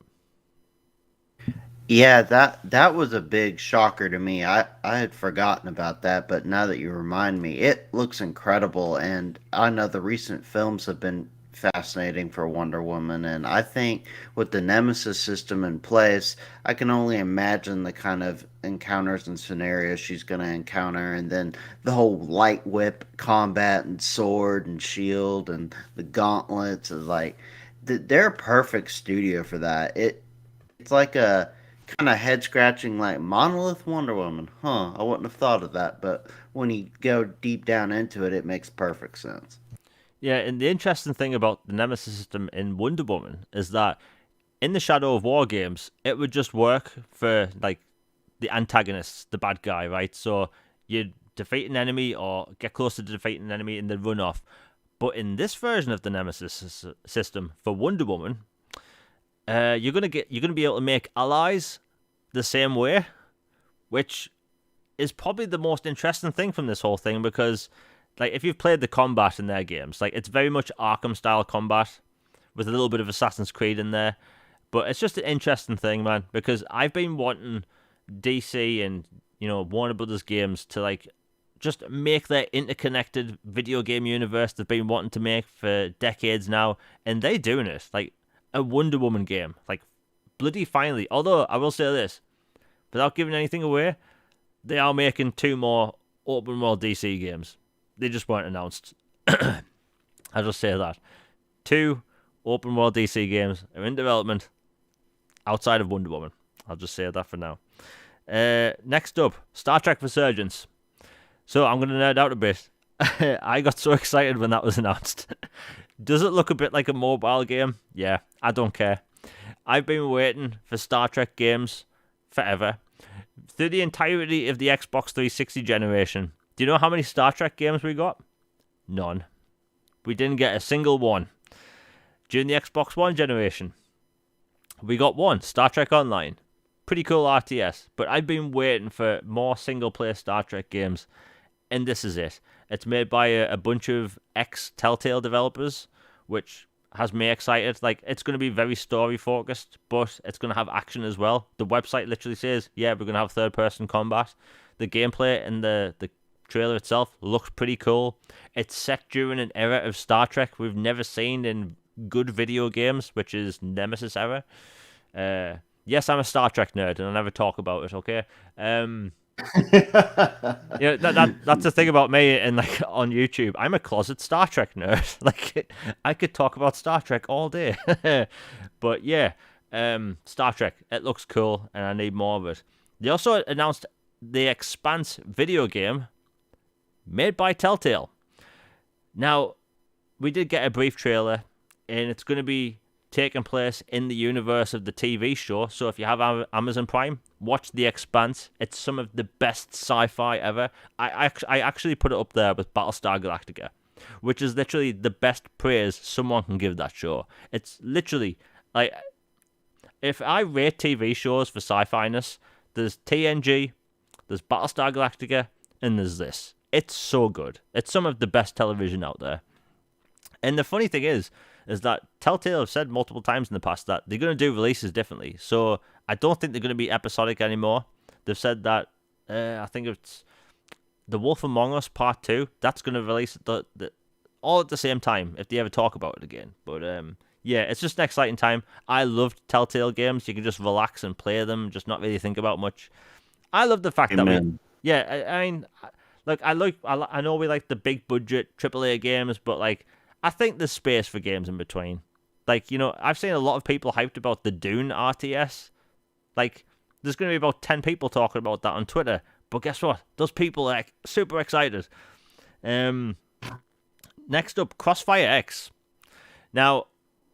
Yeah, that was a big shocker to me. I had forgotten about that, but now that you remind me, it looks incredible. And I know the recent films have been fascinating for Wonder Woman, and I think with the Nemesis system in place, I can only imagine the kind of encounters and scenarios she's going to encounter, and then the whole light whip combat and sword and shield and the gauntlets is they're a perfect studio for that. It's like a kind of head scratching, Monolith Wonder Woman. I wouldn't have thought of that, but when you go deep down into it, it makes perfect sense. Yeah, and the interesting thing about the Nemesis system in Wonder Woman is that in the Shadow of War games, it would just work for the antagonist, the bad guy, right? So you defeat an enemy or get close to defeating an enemy and then run off. But in this version of the Nemesis system for Wonder Woman, you're gonna be able to make allies the same way, which is probably the most interesting thing from this whole thing, because if you've played the combat in their games, it's very much Arkham style combat with a little bit of Assassin's Creed in there. But it's just an interesting thing, man, because I've been wanting DC and Warner Brothers games to just make their interconnected video game universe they've been wanting to make for decades now, and they're doing it. A Wonder Woman game, bloody finally. Although I will say this, without giving anything away, they are making 2 more open world DC games. They just weren't announced. I'll just say that. 2 open world DC games are in development outside of Wonder Woman. I'll just say that for now. Next up, Star Trek Resurgence. So I'm going to nerd out a bit. I got so excited when that was announced. Does it look a bit like a mobile game? Yeah, I don't care. I've been waiting for Star Trek games forever. Through the entirety of the Xbox 360 generation. Do you know how many Star Trek games we got? None. We didn't get a single one. During the Xbox One generation, we got one, Star Trek Online. Pretty cool RTS, but I've been waiting for more single-player Star Trek games, and this is it. It's made by a bunch of ex-Telltale developers, which has me excited. Like, it's going to be very story-focused, but it's going to have action as well. The website literally says, yeah, we're going to have third-person combat. The gameplay and the trailer itself looks pretty cool. It's set during an era of Star Trek we've never seen in good video games, which is Nemesis era. Yes, I'm a Star Trek nerd, and I never talk about it. Okay, yeah, that's the thing about me, and like on YouTube, I'm a closet Star Trek nerd. Like, I could talk about Star Trek all day. But yeah, Star Trek, it looks cool, and I need more of it. They also announced the Expanse video game made by Telltale. Now, we did get a brief trailer, and it's going to be taking place in the universe of the TV show. So if you have Amazon Prime, watch The Expanse. It's some of the best sci-fi ever. I actually put it up there with Battlestar Galactica, which is literally the best praise someone can give that show. It's literally, like, if I rate TV shows for sci-fi-ness, there's TNG, there's Battlestar Galactica, and there's this. It's so good. It's some of the best television out there. And the funny thing is that Telltale have said multiple times in the past that they're going to do releases differently. So I don't think they're going to be episodic anymore. They've said that, I think it's The Wolf Among Us Part 2, that's going to release all at the same time if they ever talk about it again. But yeah, it's just an exciting time. I loved Telltale games. You can just relax and play them, just not really think about much. I love the fact Amen. I mean, look, I know we like the big budget AAA games, but like, I think there's space for games in between. Like, you know, I've seen a lot of people hyped about the Dune RTS. Like, there's going to be about 10 people talking about that on Twitter. But guess what? Those people are like, super excited. Next up, Crossfire X. Now,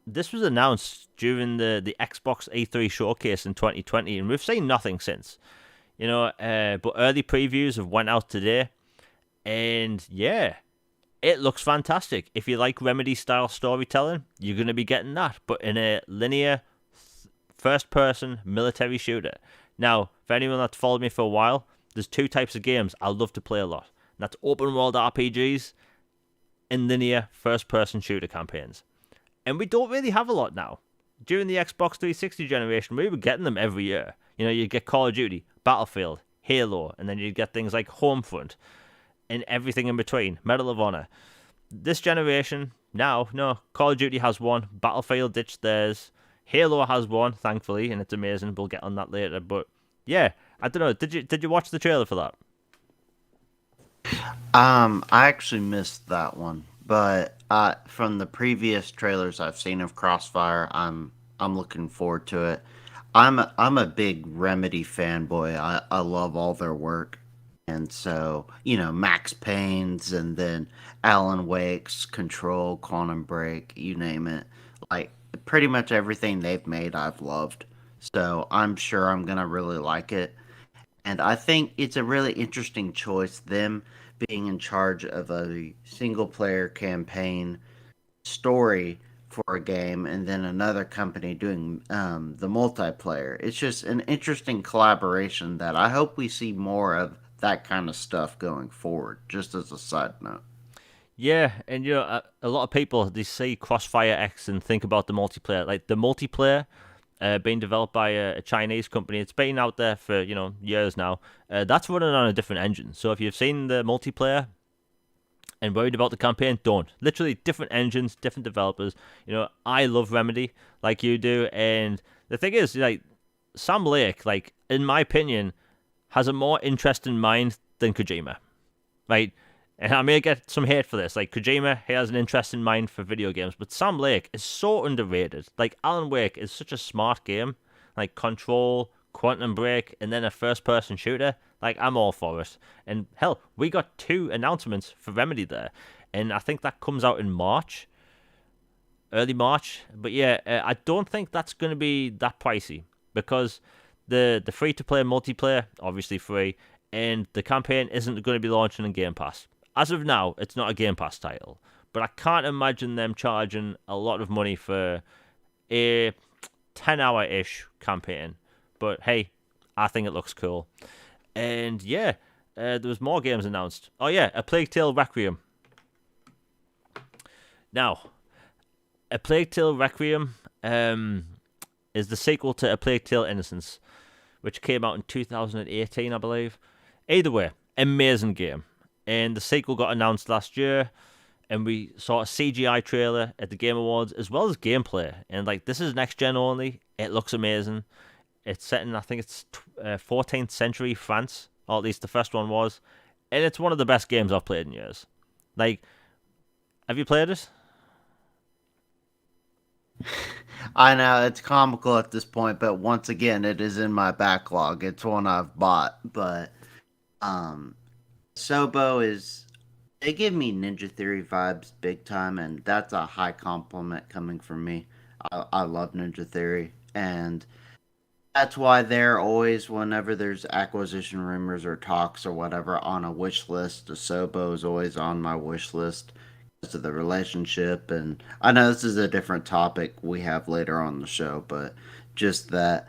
this was announced during the Xbox E3 showcase in 2020, and we've seen nothing since. You know, but early previews have went out today. And yeah, it looks fantastic. If you like Remedy-style storytelling, you're going to be getting that, but in a linear, first-person military shooter. Now, for anyone that's followed me for a while, there's two types of games I love to play a lot. And that's open-world RPGs and linear, first-person shooter campaigns. And we don't really have a lot now. During the Xbox 360 generation, we were getting them every year. You know, you'd get Call of Duty, Battlefield, Halo, and then you'd get things like Homefront, and everything in between, Medal of Honor. This generation, now, no, Call of Duty has one, Battlefield ditched theirs, Halo has one, thankfully, and it's amazing, we'll get on that later, but yeah, I don't know, did you watch the trailer for that? I actually missed that one, but from the previous trailers I've seen of Crossfire, I'm looking forward to it. I'm a big Remedy fanboy. I love all their work. And so, you know, Max Payne's and then Alan Wake's, Control, Quantum Break, you name it. Like, pretty much everything they've made I've loved. So I'm sure I'm going to really like it. And I think it's a really interesting choice, them being in charge of a single-player campaign story for a game and then another company doing the multiplayer. It's just an interesting collaboration that I hope we see more of that kind of stuff going forward, just as a side note. Yeah, and you know, a lot of people, they see Crossfire X and think about the multiplayer. Like, the multiplayer being developed by a Chinese company, it's been out there for, you know, years now. That's running on a different engine. So if you've seen the multiplayer and worried about the campaign, don't. Literally different engines, different developers. You know, I love Remedy like you do, and the thing is, like, Sam Lake, like, in my opinion, has a more interesting mind than Kojima, right? And I may get some hate for this. Like, Kojima, he has an interesting mind for video games, but Sam Lake is so underrated. Like, Alan Wake is such a smart game. Like, Control, Quantum Break, and then a first-person shooter, like, I'm all for it. And hell, we got 2 announcements for Remedy there, and I think that comes out in March, early March. But yeah, I don't think that's going to be that pricey because the free-to-play multiplayer, obviously free, and the campaign isn't going to be launching in Game Pass. As of now, it's not a Game Pass title, but I can't imagine them charging a lot of money for a 10-hour-ish campaign. But hey, I think it looks cool. And yeah, there was more games announced. Oh yeah, A Plague Tale Requiem. Now, A Plague Tale Requiem is the sequel to A Plague Tale Innocence, which came out in 2018, I believe. Either way, amazing game. And the sequel got announced last year, and we saw a CGI trailer at the Game Awards as well as gameplay. And like, this is next gen only. It looks amazing. It's set in, I think it's 14th century France, or at least the first one was. And it's one of the best games I've played in years. Like, have you played it? I know it's comical at this point, but once again, it is in my backlog. It's one I've bought, but Sobo is. They give me Ninja Theory vibes big time, and that's a high compliment coming from me. I love Ninja Theory, and that's why they're always, whenever there's acquisition rumors or talks or whatever, on a wish list. Asobo is always on my wish list because of the relationship. And I know this is a different topic we have later on the show, but just that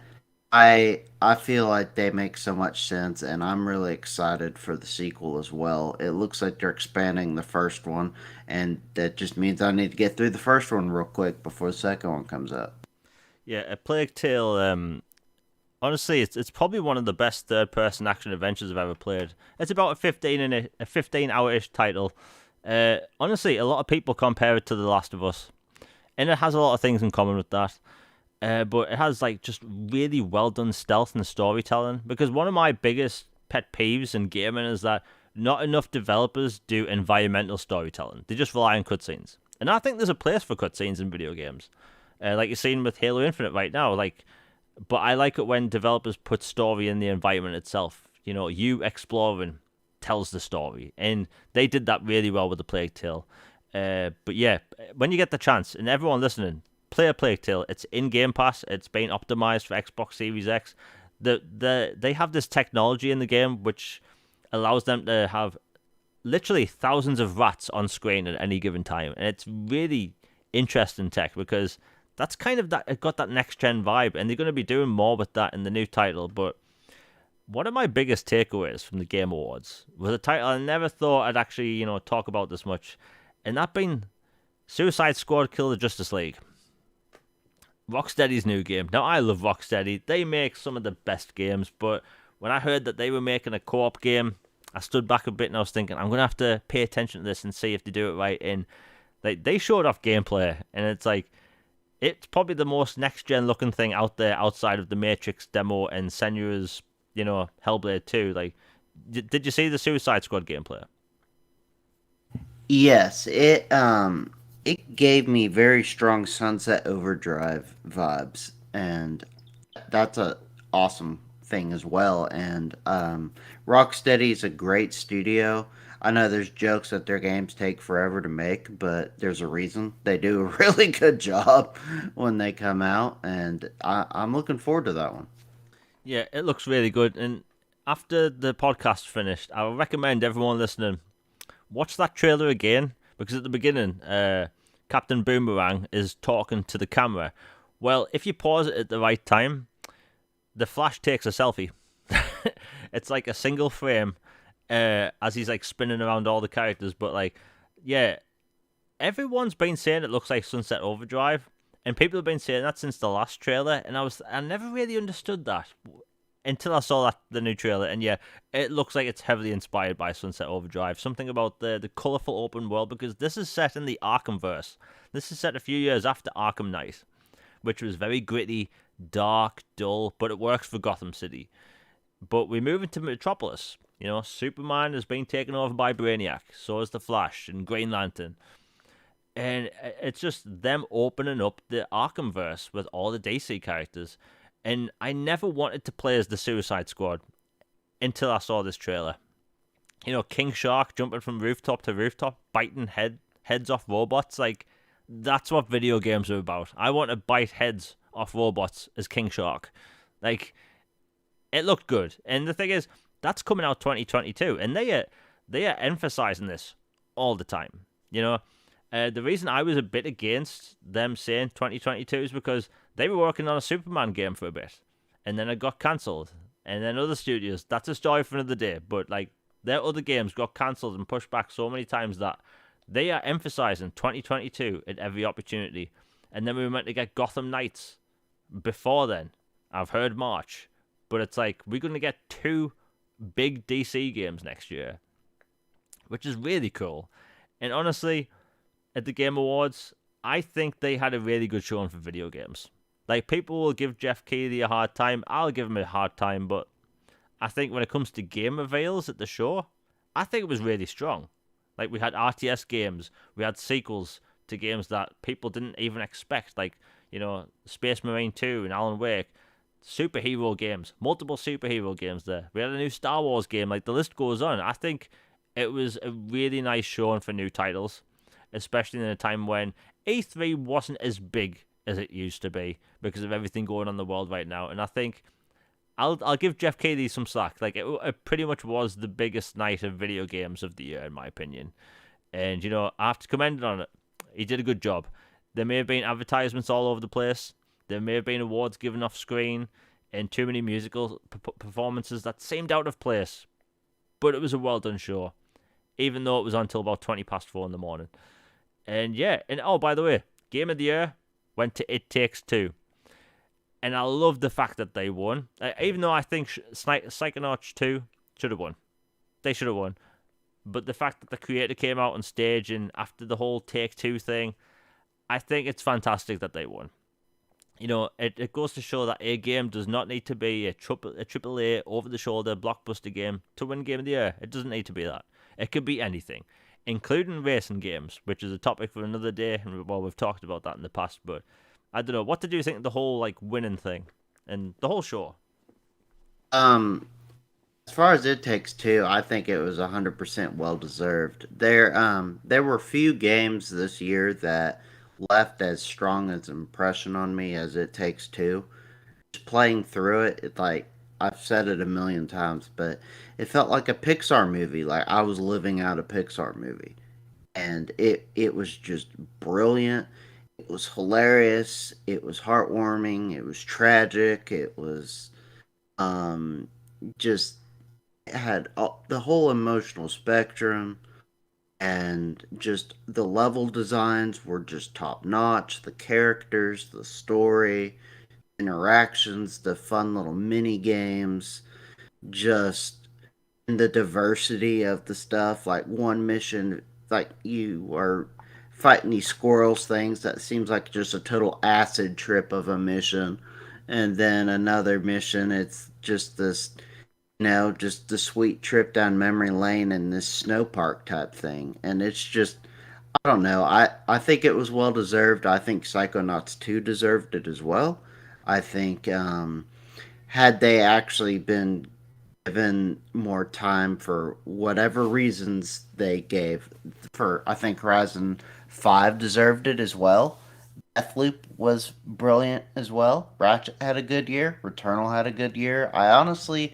I feel like they make so much sense, and I'm really excited for the sequel as well. It looks like they're expanding the first one, and that just means I need to get through the first one real quick before the second one comes out. Yeah, A Plague Tale. Honestly, it's probably one of the best third-person action adventures I've ever played. It's about a 15-hour-ish title. Honestly, a lot of people compare it to The Last of Us, and it has a lot of things in common with that. But it has like just really well done stealth and storytelling. Because one of my biggest pet peeves in gaming is that not enough developers do environmental storytelling. They just rely on cutscenes, and I think there's a place for cutscenes in video games, like you're seeing with Halo Infinite right now. Like, but I like it when developers put story in the environment itself. You know, you exploring tells the story, and they did that really well with the Plague Tale. But yeah, when you get the chance, and everyone listening, play A Plague Tale. It's in Game Pass. It's been optimized for Xbox Series X. They have this technology in the game which allows them to have literally thousands of rats on screen at any given time, and it's really interesting tech because that's kind of that. It got that next gen vibe, and they're going to be doing more with that in the new title. But one of my biggest takeaways from the Game Awards was a title I never thought I'd actually talk about this much, and that being Suicide Squad: Kill the Justice League. Rocksteady's new game. Now, I love Rocksteady. They make some of the best games, but when I heard that they were making a co-op game, I stood back a bit and I was thinking, I'm going to have to pay attention to this and see if they do it right. And they showed off gameplay, and it's like, it's probably the most next-gen looking thing out there outside of the Matrix demo and Senua's, Hellblade 2. Like, did you see the Suicide Squad gameplay? Yes, it gave me very strong Sunset Overdrive vibes, and that's a awesome thing as well. And Rocksteady is a great studio. I know there's jokes that their games take forever to make, but there's a reason. They do a really good job when they come out, and I'm looking forward to that one. Yeah, it looks really good. And after the podcast finished, I would recommend everyone listening watch that trailer again, because at the beginning, Captain Boomerang is talking to the camera. Well, if you pause it at the right time, the Flash takes a selfie. It's like a single frame as he's like spinning around all the characters. But like, yeah, everyone's been saying it looks like Sunset Overdrive, and people have been saying that since the last trailer, and I never really understood that until I saw the new trailer. And yeah, it looks like it's heavily inspired by Sunset Overdrive. Something about the colourful open world, because this is set in the Arkhamverse. This is set a few years after Arkham Knight, which was very gritty, dark, dull, but it works for Gotham City. But we move into Metropolis. Superman has been taken over by Brainiac, so is the Flash and Green Lantern. And it's just them opening up the Arkhamverse with all the DC characters. And I never wanted to play as the Suicide Squad until I saw this trailer. King Shark jumping from rooftop to rooftop, biting heads off robots. Like, that's what video games are about. I want to bite heads off robots as King Shark. Like, it looked good. And the thing is, that's coming out 2022, and they are emphasizing this all the time. The reason I was a bit against them saying 2022 is because they were working on a Superman game for a bit, and then it got cancelled. And then other studios, that's a story for another day, but like their other games got cancelled and pushed back so many times that they are emphasizing 2022 at every opportunity. And then we were meant to get Gotham Knights before then. I've heard March, but it's like we're going to get 2 big DC games next year, which is really cool. And honestly, at the Game Awards, I think they had a really good showing for video games. Like, people will give Jeff Keighley a hard time. I'll give him a hard time, but I think when it comes to game reveals at the show, I think it was really strong. Like, we had RTS games, we had sequels to games that people didn't even expect, like, Space Marine 2 and Alan Wake, superhero games, multiple superhero games there. We had a new Star Wars game, like, the list goes on. I think it was a really nice showing for new titles, especially in a time when E3 wasn't as big as it used to be because of everything going on in the world right now. And I think I'll give Jeff Keighley some slack. Like, it pretty much was the biggest night of video games of the year, in my opinion. And, I have to commend on it. He did a good job. There may have been advertisements all over the place. There may have been awards given off screen and too many musical performances that seemed out of place. But it was a well done show, even though it was until about 20 past 4 in the morning. And yeah, and oh, by the way, Game of the Year went to It Takes Two. And I love the fact that they won. Even though I think Psychonauts 2 should have won. They should have won. But the fact that the creator came out on stage and after the whole Take-Two thing, I think it's fantastic that they won. It goes to show that a game does not need to be a AAA, over-the-shoulder, blockbuster game to win Game of the Year. It doesn't need to be that. It could be anything, including racing games, which is a topic for another day. Well, we've talked about that in the past, but I don't know. What did you think of the whole, like, winning thing and the whole show? As far as It Takes Two, I think it was 100% well deserved. There were few games this year that left as strong as impression on me as It Takes Two. Just playing through it, like I've said it a million times, but it felt like a Pixar movie. Like I was living out a Pixar movie, and it was just brilliant. It was hilarious. It was heartwarming. It was tragic. It was just it had the whole emotional spectrum, and just the level designs were just top notch. The characters, the story, interactions, the fun little mini games, just the diversity of the stuff. Like one mission, like you are fighting these squirrels things that seems like just a total acid trip of a mission, and then another mission, it's just this, just the sweet trip down memory lane in this snow park type thing. And it's just, I don't know. I think it was well deserved. I think Psychonauts 2 deserved it as well. I think had they actually been given more time for whatever reasons they gave, for I think Horizon 5 deserved it as well. Deathloop was brilliant as well. Ratchet had a good year. Returnal had a good year. I honestly,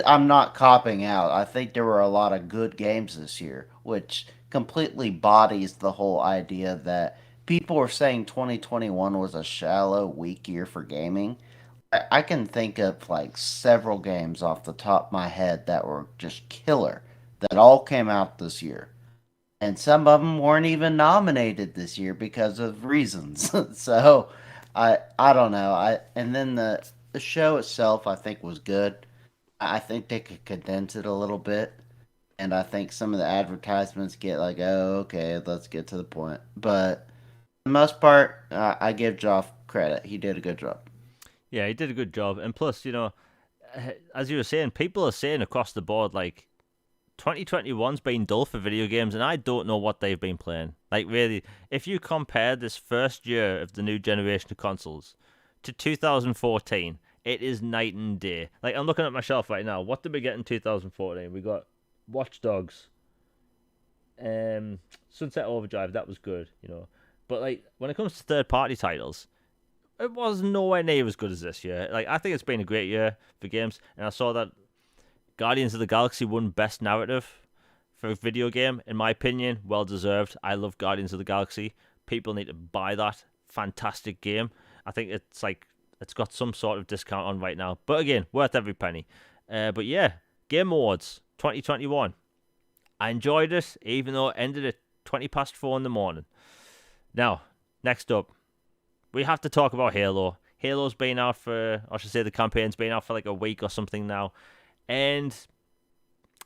I'm not copping out. I think there were a lot of good games this year, which completely bodies the whole idea that people were saying 2021 was a shallow, weak year for gaming. I can think of like several games off the top of my head that were just killer that all came out this year. And some of them weren't even nominated this year because of reasons. So I don't know. And then the show itself I think was good. I think they could condense it a little bit. And I think some of the advertisements get like, oh, okay, let's get to the point. But for the most part, I give Joff credit. He did a good job. Yeah, he did a good job. And plus, as you were saying, people are saying across the board, like, 2021's been dull for video games, and I don't know what they've been playing. Like, really, if you compare this first year of the new generation of consoles to 2014, It is night and day. Like, I'm looking at my shelf right now. What did we get in 2014? We got Watch Dogs, Sunset Overdrive. That was good, you know. But like when it comes to third party titles, it was nowhere near as good as this year. Like, I think it's been a great year for games, and I saw that Guardians of the Galaxy won Best Narrative for a video game. In my opinion, well deserved. I love Guardians of the Galaxy. People need to buy that. Fantastic game. I think it's like it's got some sort of discount on right now. But again, worth every penny. But yeah, Game Awards 2021. I enjoyed it, even though it ended at 20 past 4 in the morning. Now, next up, we have to talk about Halo. Halo's been out for, I should say the campaign's been out for like a week or something now. And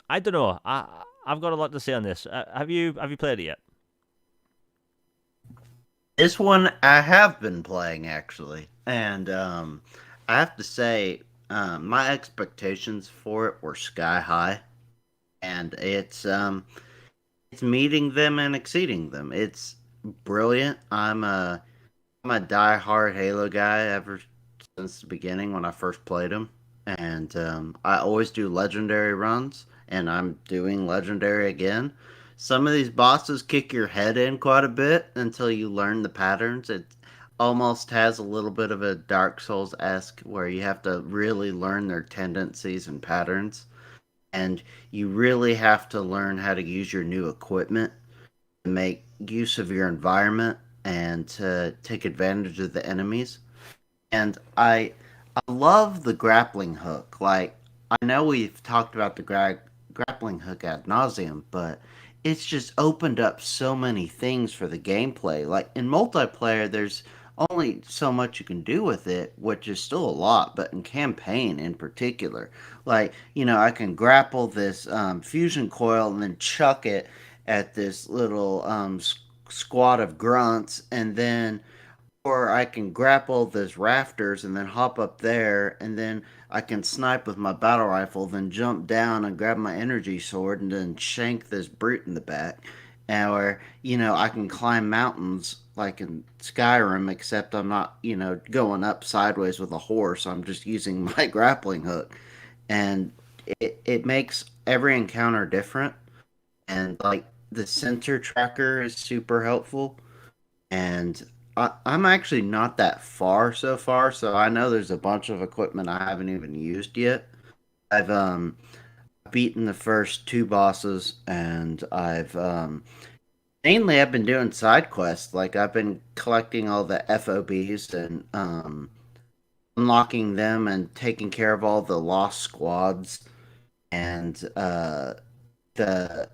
I don't know. I've got a lot to say on this. Have you played it yet? This one I have been playing actually, and I have to say, my expectations for it were sky high, and it's meeting them and exceeding them. It's brilliant. I'm a die-hard Halo guy ever since the beginning when I first played him, and I always do legendary runs, and I'm doing legendary again. Some of these bosses kick your head in quite a bit until you learn the patterns. It almost has a little bit of a Dark Souls esque where you have to really learn their tendencies and patterns, and you really have to learn how to use your new equipment, make use of your environment, and to take advantage of the enemies. And I love the grappling hook. Like, I know we've talked about the grappling hook ad nauseum, but it's just opened up so many things for the gameplay. Like in multiplayer, there's only so much you can do with it, which is still a lot, but in campaign in particular, like, I can grapple this fusion coil and then chuck it at this little squad of grunts, and then or I can grapple those rafters and then hop up there, and then I can snipe with my battle rifle, then jump down and grab my energy sword and then shank this brute in the back. Or, I can climb mountains like in Skyrim, except I'm not, going up sideways with a horse. I'm just using my grappling hook. And it makes every encounter different. And, like, the sensor tracker is super helpful, and I'm actually not that far so far, so I know there's a bunch of equipment I haven't even used yet. I've beaten the first two bosses, and I've been doing side quests. Like, I've been collecting all the FOBs and unlocking them and taking care of all the lost squads and the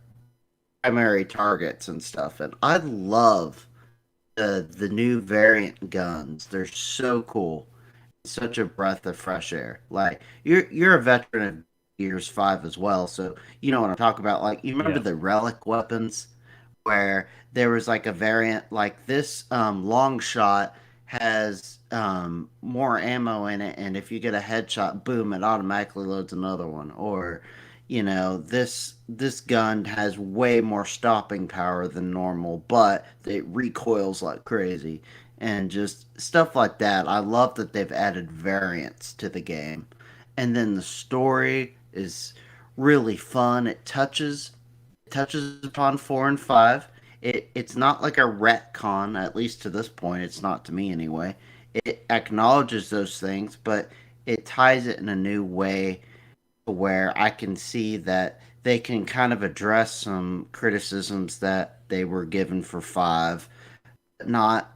primary targets and stuff. And I love the new variant guns. They're so cool. Such a breath of fresh air. Like, you're a veteran of Gears 5 as well, so you know what I'm talking about. Like, you remember Yeah. the relic weapons where there was like a variant like this long shot has more ammo in it, and if you get a headshot, boom, it automatically loads another one. Or, this gun has way more stopping power than normal, but it recoils like crazy. And just stuff like that. I love that they've added variants to the game. And then the story is really fun. It touches upon 4 and 5. It's not like a retcon, at least to this point. It's not to me anyway. It acknowledges those things, but it ties it in a new way where I can see that they can kind of address some criticisms that they were given for 5, not,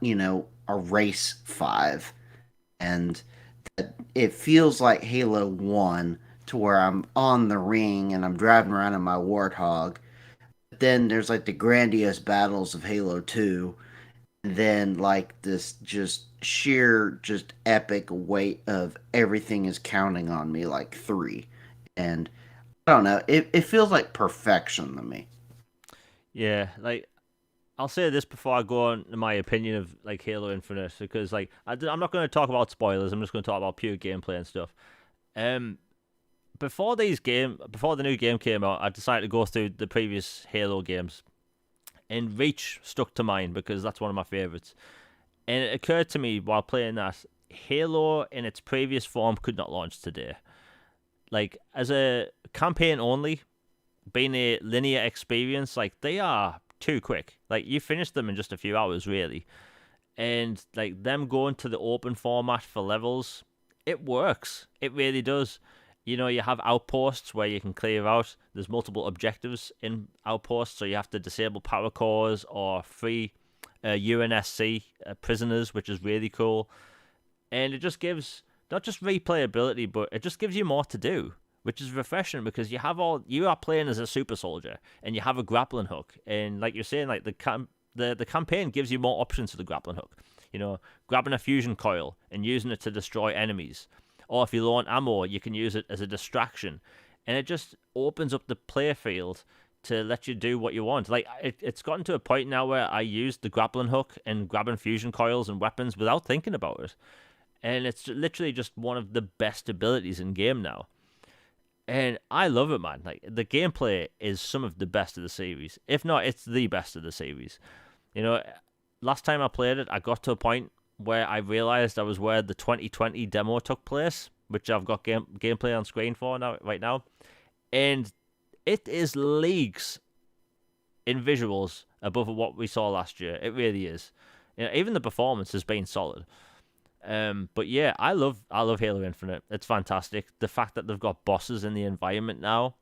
erase 5. And it feels like Halo 1 to where I'm on the ring and I'm driving around in my Warthog. Then there's like the grandiose battles of Halo 2, and then like this just sheer just epic weight of everything is counting on me like 3. And I don't know, it feels like perfection to me. Yeah, like I'll say this before I go on to my opinion of like Halo Infinite, because like I'm not going to talk about spoilers. I'm just going to talk about pure gameplay and stuff. Um, before the new game came out, I decided to go through the previous Halo games, and Reach stuck to mind because that's one of my favorites. And it occurred to me while playing that Halo in its previous form could not launch today. Like, as a campaign only, being a linear experience, like, they are too quick. Like, you finish them in just a few hours, really. And, like, them going to the open format for levels, it works. It really does. You know, you have outposts where you can clear out. There's multiple objectives in outposts, so you have to disable power cores or free UNSC prisoners, which is really cool. And it just gives not just replayability, but it just gives you more to do, which is refreshing because you are playing as a super soldier and you have a grappling hook, and like you're saying, like the campaign gives you more options for the grappling hook. You know, grabbing a fusion coil and using it to destroy enemies, or if you're low on ammo, you can use it as a distraction, and it just opens up the play field to let you do what you want. Like it's gotten to a point now where I use the grappling hook and grabbing fusion coils and weapons without thinking about it, and it's literally just one of the best abilities in game now. And I love it, man. Like, the gameplay is some of the best of the series. If not, it's the best of the series. You know, last time I played it, I got to a point where I realized I was where the 2020 demo took place, which I've got gameplay on screen for now, right now. And it is leagues in visuals above what we saw last year. It really is. You know, even the performance has been solid. But yeah, I love Halo Infinite. It's fantastic. The fact that they've got bosses in the environment now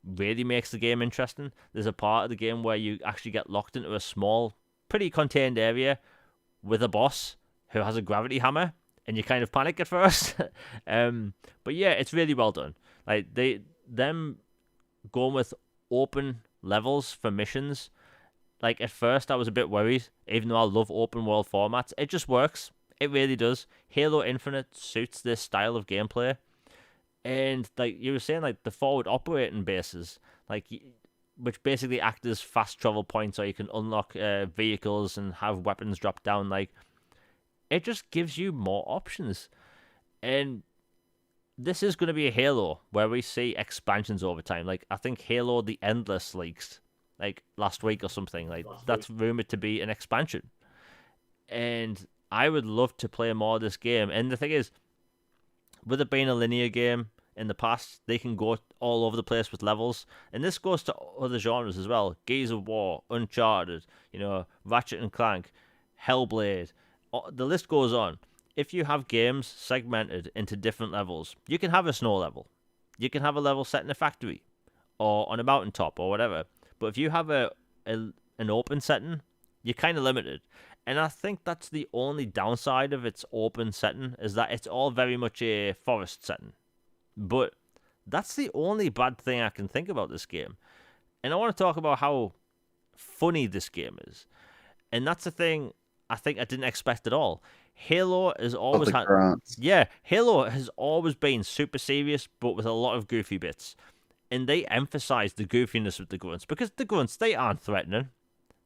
really makes the game interesting. There's a part of the game where you actually get locked into a small, pretty contained area with a boss who has a gravity hammer, and you kind of panic at first. But yeah, it's really well done. Like them going with open levels for missions. Like, at first I was a bit worried, even though I love open world formats. It just works. It really does. Halo Infinite suits this style of gameplay. And, like you were saying, like, the forward operating bases, like, which basically act as fast travel points, so you can unlock vehicles and have weapons drop down. Like, it just gives you more options. And this is going to be a Halo where we see expansions over time. Like, I think Halo The Endless leaks, like, last week or something. Like, that's rumored to be an expansion. And I would love to play more of this game. And the thing is, with it being a linear game in the past, they can go all over the place with levels. And this goes to other genres as well. Gears of War, Uncharted, you know, Ratchet and Clank, Hellblade. The list goes on. If you have games segmented into different levels, you can have a snow level. You can have a level set in a factory or on a mountaintop or whatever. But if you have an open setting, you're kind of limited. And I think that's the only downside of its open setting, is that it's all very much a forest setting. But that's the only bad thing I can think about this game. And I want to talk about how funny this game is. And that's the thing I think I didn't expect at all. Halo has always had... Yeah, Halo has always been super serious, but with a lot of goofy bits. And they emphasize the goofiness of the grunts, because the grunts, they aren't threatening.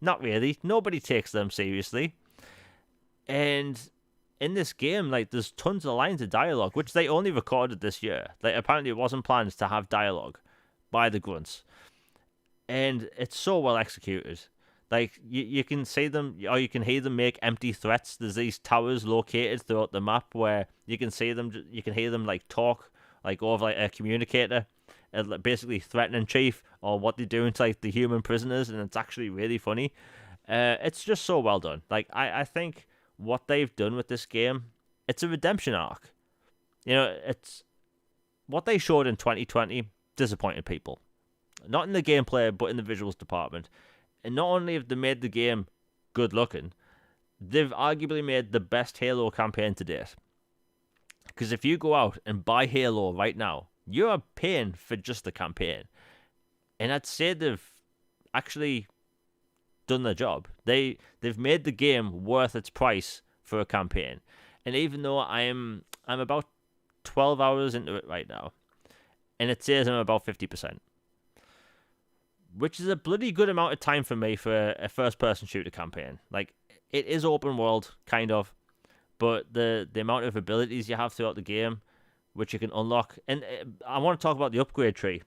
Not really. Nobody takes them seriously. And in this game, like, there's tons of lines of dialogue, which they only recorded this year. Like, apparently it wasn't planned to have dialogue by the grunts. And it's so well executed. Like, you can see them, or you can hear them make empty threats. There's these towers located throughout the map where you can see them, you can hear them, like, talk, like, over, like, a communicator, basically threatening Chief or what they're doing to, like, the human prisoners, and it's actually really funny. It's just so well done. Like, I think what they've done with this game, it's a redemption arc. You know, it's what they showed in 2020 disappointed people. Not in the gameplay, but in the visuals department. And not only have they made the game good looking, they've arguably made the best Halo campaign to date. Because if you go out and buy Halo right now, you are paying for just the campaign. And I'd say they've actually done their job. They've made the game worth its price for a campaign. And even though I'm about 12 hours into it right now, and it says I'm about 50%, which is a bloody good amount of time for me for a first-person shooter campaign. Like, it is open world, kind of, but the amount of abilities you have throughout the game, which you can unlock, and I want to talk about the upgrade tree.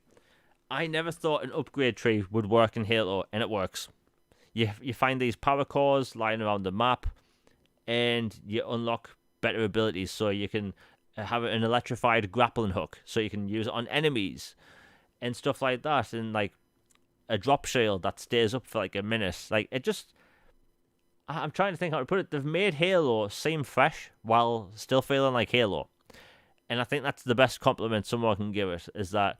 I never thought an upgrade tree would work in Halo, and it works. You find these power cores lying around the map, and you unlock better abilities, so you can have an electrified grappling hook, so you can use it on enemies and stuff like that, and like a drop shield that stays up for like a minute. Like it just, I'm trying to think how to put it. They've made Halo seem fresh while still feeling like Halo, and I think that's the best compliment someone can give it. Is that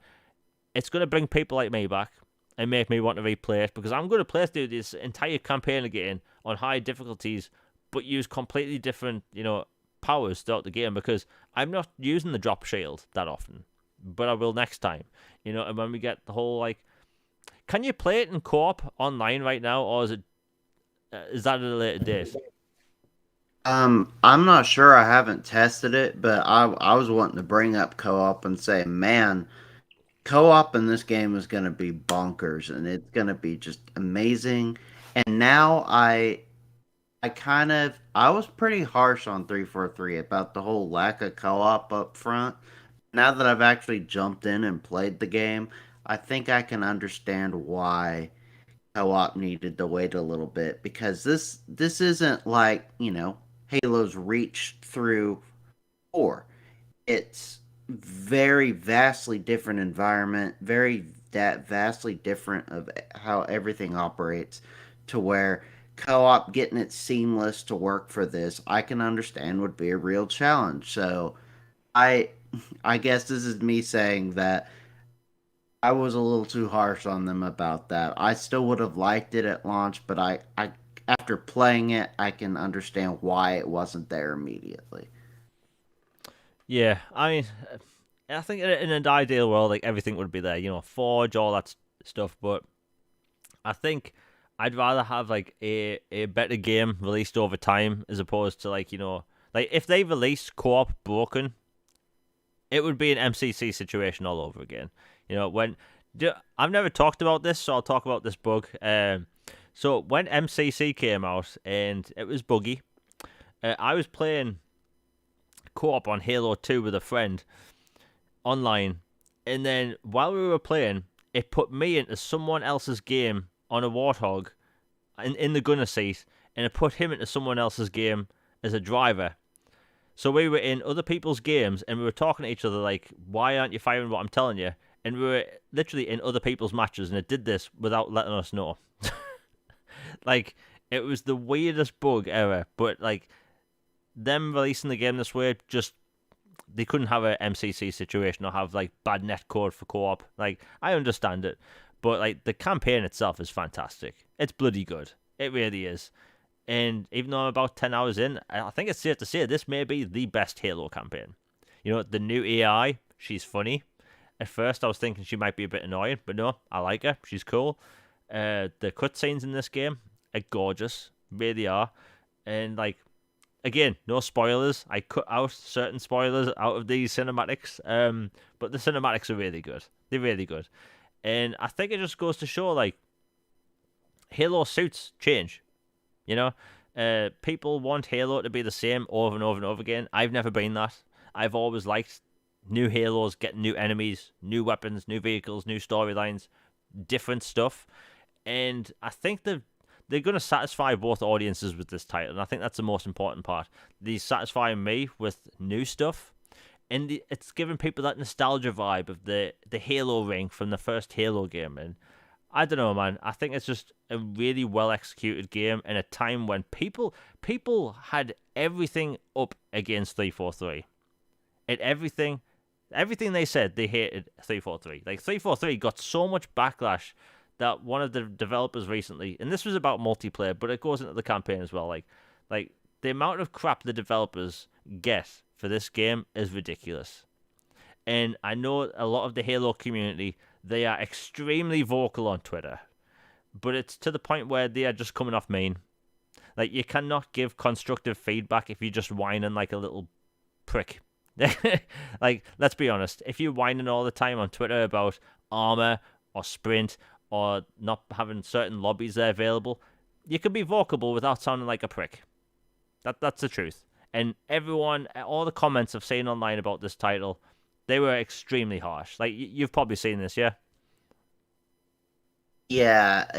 it's going to bring people like me back and make me want to replay it, because I'm going to play through this entire campaign again on high difficulties, but use completely different, powers throughout the game, because I'm not using the drop shield that often, but I will next time. And when we get the whole like, can you play it in co-op online right now, or is that at a later date? I'm not sure. I haven't tested it, but I was wanting to bring up co-op and say, man, co-op in this game is going to be bonkers, and it's going to be just amazing. And now I was pretty harsh on 343 about the whole lack of co-op up front. Now that I've actually jumped in and played the game, I think I can understand why co-op needed to wait a little bit, because this isn't like, Halo's Reach through 4. It's very vastly different environment, very that vastly different of how everything operates, to where co-op getting it seamless to work for this, I can understand would be a real challenge. So I I guess this is me saying that I was a little too harsh on them about that. I still would have liked it at launch, but I after playing it, I can understand why it wasn't there immediately. Yeah, I mean, I think in an ideal world, like everything would be there, Forge, all that stuff. But I think I'd rather have like a better game released over time, as opposed to like like if they released co-op broken, it would be an MCC situation all over again. I've never talked about this, so I'll talk about this bug. So when MCC came out and it was buggy, I was playing co-op on Halo 2 with a friend online, and then while we were playing, it put me into someone else's game on a Warthog in the gunner seat, and it put him into someone else's game as a driver. So we were in other people's games, and we were talking to each other like, why aren't you firing what I'm telling you? And we were literally in other people's matches, and it did this without letting us know. Like, it was the weirdest bug ever, but like, them releasing the game this way, just they couldn't have a MCC situation or have like bad net code for co-op. Like, I understand it, but like the campaign itself is fantastic. It's bloody good. It really is. And even though I'm about 10 hours in, I think it's safe to say this may be the best Halo campaign. The new AI, she's funny. At first, I was thinking she might be a bit annoying, but no, I like her. She's cool. The cutscenes in this game are gorgeous. Really are. And like, again, no spoilers. I cut out certain spoilers out of these cinematics. But the cinematics are really good. They're really good. And I think it just goes to show, like, Halo suits change. People want Halo to be the same over and over and over again. I've never been that. I've always liked new Halos, getting new enemies, new weapons, new vehicles, new storylines, different stuff. And I think they're going to satisfy both audiences with this title, and I think that's the most important part. They're satisfying me with new stuff, and it's giving people that nostalgia vibe of the Halo ring from the first Halo game. And I don't know, man. I think it's just a really well executed game in a time when people had everything up against 343. And everything they said, they hated 343. Like, 343 got so much backlash that one of the developers recently, and this was about multiplayer, but it goes into the campaign as well. Like the amount of crap the developers get for this game is ridiculous. And I know a lot of the Halo community, they are extremely vocal on Twitter, but it's to the point where they are just coming off mean. Like, you cannot give constructive feedback if you're just whining like a little prick. Like, let's be honest. If you're whining all the time on Twitter about armor or sprint or not having certain lobbies there available, you can be vocal without sounding like a prick. That's the truth. And everyone, all the comments I've seen online about this title, they were extremely harsh. Like, you've probably seen this, yeah? Yeah,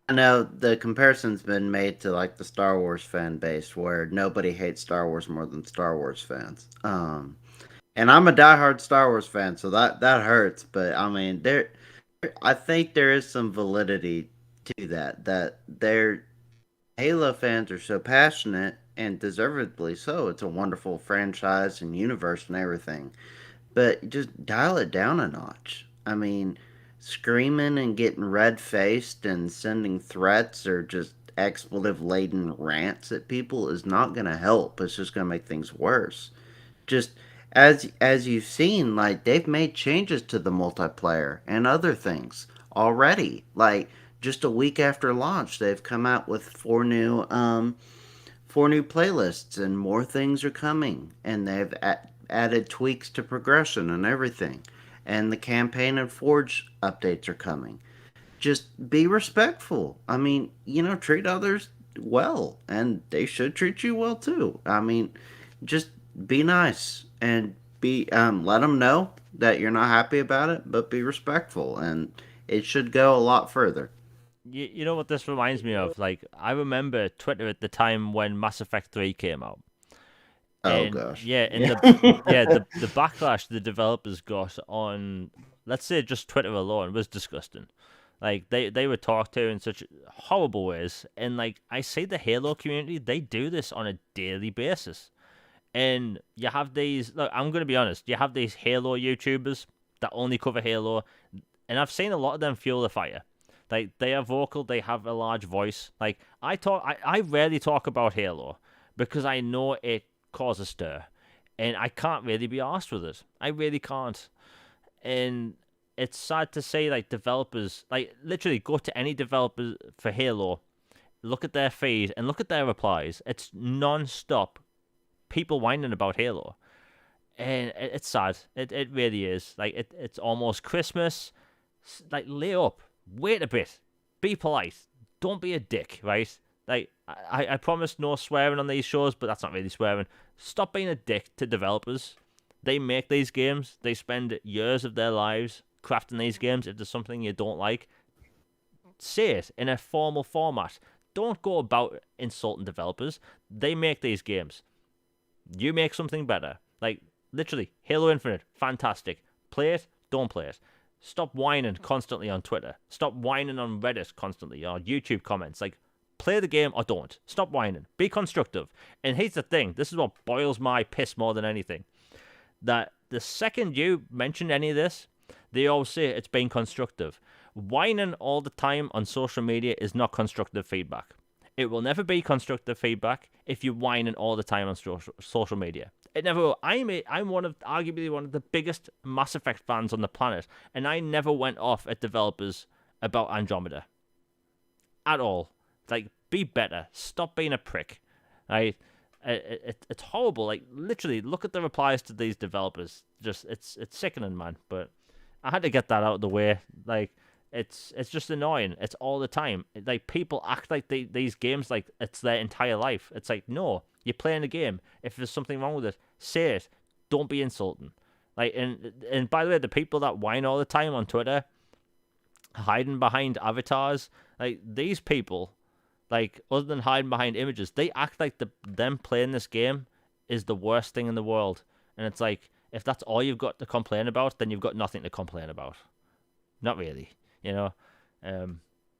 I know the comparison's been made to like the Star Wars fan base, where nobody hates Star Wars more than Star Wars fans. And I'm a diehard Star Wars fan, so that hurts. But I mean, I think there is some validity to that. That their Halo fans are so passionate, and deservedly so. It's a wonderful franchise and universe and everything. But just dial it down a notch. I mean, screaming and getting red faced and sending threats or just expletive laden rants at people is not going to help. It's just going to make things worse. Just as you've seen, like they've made changes to the multiplayer and other things already. Like just a week after launch, they've come out with four new playlists, and more things are coming. And they've added tweaks to progression and everything. And the campaign and Forge updates are coming. Just be respectful. I mean, treat others well, and they should treat you well too. I mean, just be nice and be let them know that you're not happy about it, but be respectful, and it should go a lot further. You know what this reminds me of? Like, I remember Twitter at the time when Mass Effect 3 came out. Oh And gosh, yeah, in yeah. the backlash the developers got on, let's say, just Twitter alone was disgusting. Like they were talked to in such horrible ways, and like I see the Halo community, they do this on a daily basis. And you have these. Look, I'm gonna be honest. You have these Halo YouTubers that only cover Halo, and I've seen a lot of them fuel the fire. Like they are vocal, they have a large voice. Like I rarely talk about Halo because I know it causes stir, and I can't really be arsed with it. I really can't. And it's sad to say, like developers, like literally go to any developer for Halo, look at their feed and look at their replies. It's non-stop people whining about Halo, and it's sad. It really is. Like it's almost Christmas. Like lay up, wait a bit, be polite, don't be a dick, right? Like I promise no swearing on these shows, but that's not really swearing. Stop being a dick to developers. They make these games. They spend years of their lives crafting these games. If there's something you don't like, say it in a formal format. Don't go about insulting developers. They make these games. You make something better. Like, literally, Halo Infinite, fantastic. Play it, don't play it. Stop whining constantly on Twitter. Stop whining on Reddit constantly or YouTube comments. Like, play the game or don't. Stop whining. Be constructive. And here's the thing, this is what boils my piss more than anything. That the second you mention any of this, they all say it's been constructive. Whining all the time on social media is not constructive feedback. It will never be constructive feedback if you're whining all the time on social media. It never will. I'm arguably one of the biggest Mass Effect fans on the planet, and I never went off at developers about Andromeda at all. Like, be better. Stop being a prick. Right? It's horrible. Like, literally, look at the replies to these developers. Just it's sickening, man. But I had to get that out of the way. Like, it's just annoying. It's all the time. Like people act like these games like it's their entire life. It's like no, you're playing a game. If there's something wrong with it, say it. Don't be insulting. Like and by the way, the people that whine all the time on Twitter, hiding behind avatars, like these people, like other than hiding behind images, they act like them playing this game is the worst thing in the world. And it's like if that's all you've got to complain about, then you've got nothing to complain about. Not really, you know.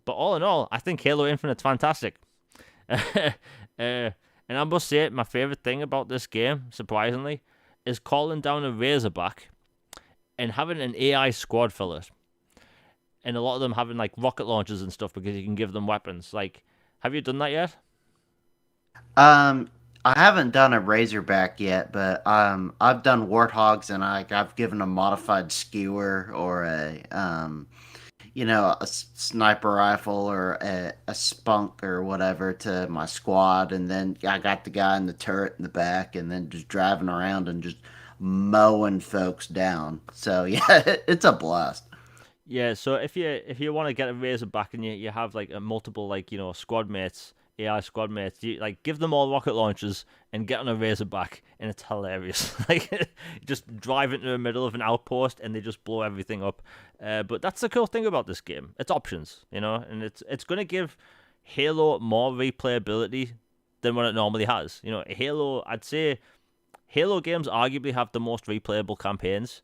But all in all, I think Halo Infinite's fantastic. And I must say, my favorite thing about this game, surprisingly, is calling down a Razorback and having an AI squad fill it. And a lot of them having like rocket launchers and stuff because you can give them weapons. Like, have you done that yet? Um, I haven't done a Razorback yet, but I've done Warthogs, and I've given a modified skewer or a sniper rifle or a spunk or whatever to my squad, and then I got the guy in the turret in the back, and then just driving around and just mowing folks down. So yeah, it's a blast. Yeah, so if you want to get a Razorback and you have like a multiple like squad mates, AI squad mates. You like give them all rocket launchers and get on a Razorback, and it's hilarious. Like just drive into the middle of an outpost and they just blow everything up. But that's the cool thing about this game. It's options, and it's gonna give Halo more replayability than what it normally has. Halo, I'd say Halo games arguably have the most replayable campaigns,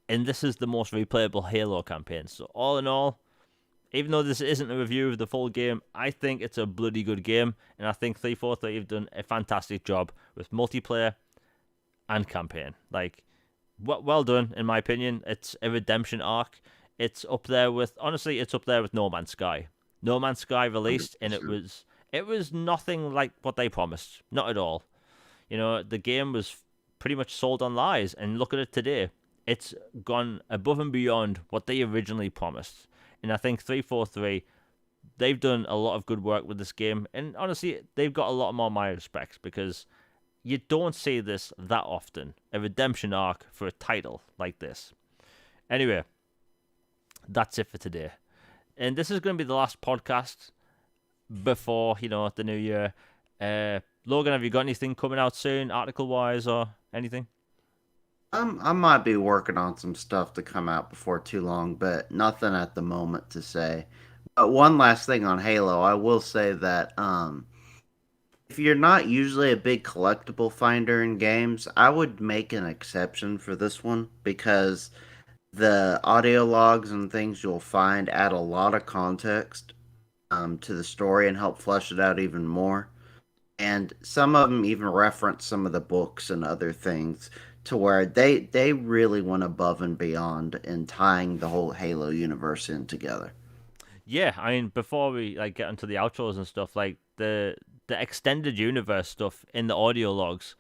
and this is the most replayable Halo campaign. So all in all, even though this isn't a review of the full game, I think it's a bloody good game, and I think 343 have done a fantastic job with multiplayer and campaign. Like, well done, in my opinion. It's a redemption arc. It's up there with No Man's Sky. No Man's Sky released, and it was nothing like what they promised. Not at all. The game was pretty much sold on lies, and look at it today. It's gone above and beyond what they originally promised. And I think 343, they've done a lot of good work with this game. And honestly, they've got a lot more of my respects because you don't see this that often. A redemption arc for a title like this. Anyway, that's it for today. And this is going to be the last podcast before, the new year. Logan, have you got anything coming out soon, article-wise or anything? I might be working on some stuff to come out before too long, but nothing at the moment to say. But one last thing on Halo, I will say that if you're not usually a big collectible finder in games, I would make an exception for this one because the audio logs and things you'll find add a lot of context to the story and help flesh it out even more. And some of them even reference some of the books and other things to where they really went above and beyond in tying the whole Halo universe in together. Yeah, I mean, before we get into the outros and stuff, like the extended universe stuff in the audio logs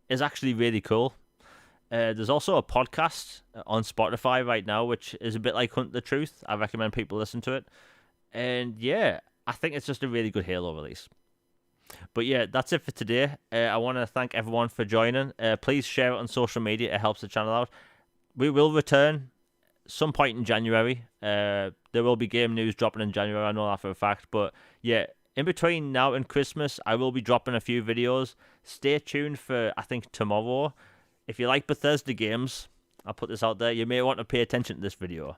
is actually really cool. There's also a podcast on Spotify right now, which is a bit like Hunt the Truth. I recommend people listen to it. And yeah, I think it's just a really good Halo release. But yeah, that's it for today. I want to thank everyone for joining. Please share it on social media. It helps the channel out. We will return some point in January. There will be game news dropping in January. I know that for a fact. But yeah, in between now and Christmas, I will be dropping a few videos. Stay tuned for, I think, tomorrow. If you like Bethesda games, I'll put this out there. You may want to pay attention to this video.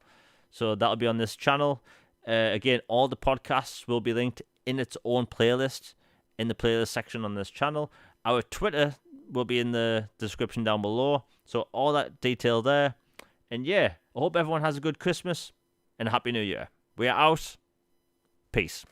So that'll be on this channel. Again, all the podcasts will be linked in its own playlist in the playlist section on this channel. Our Twitter will be in the description down below. So all that detail there. And yeah, I hope everyone has a good Christmas and a Happy New Year. We are out. Peace.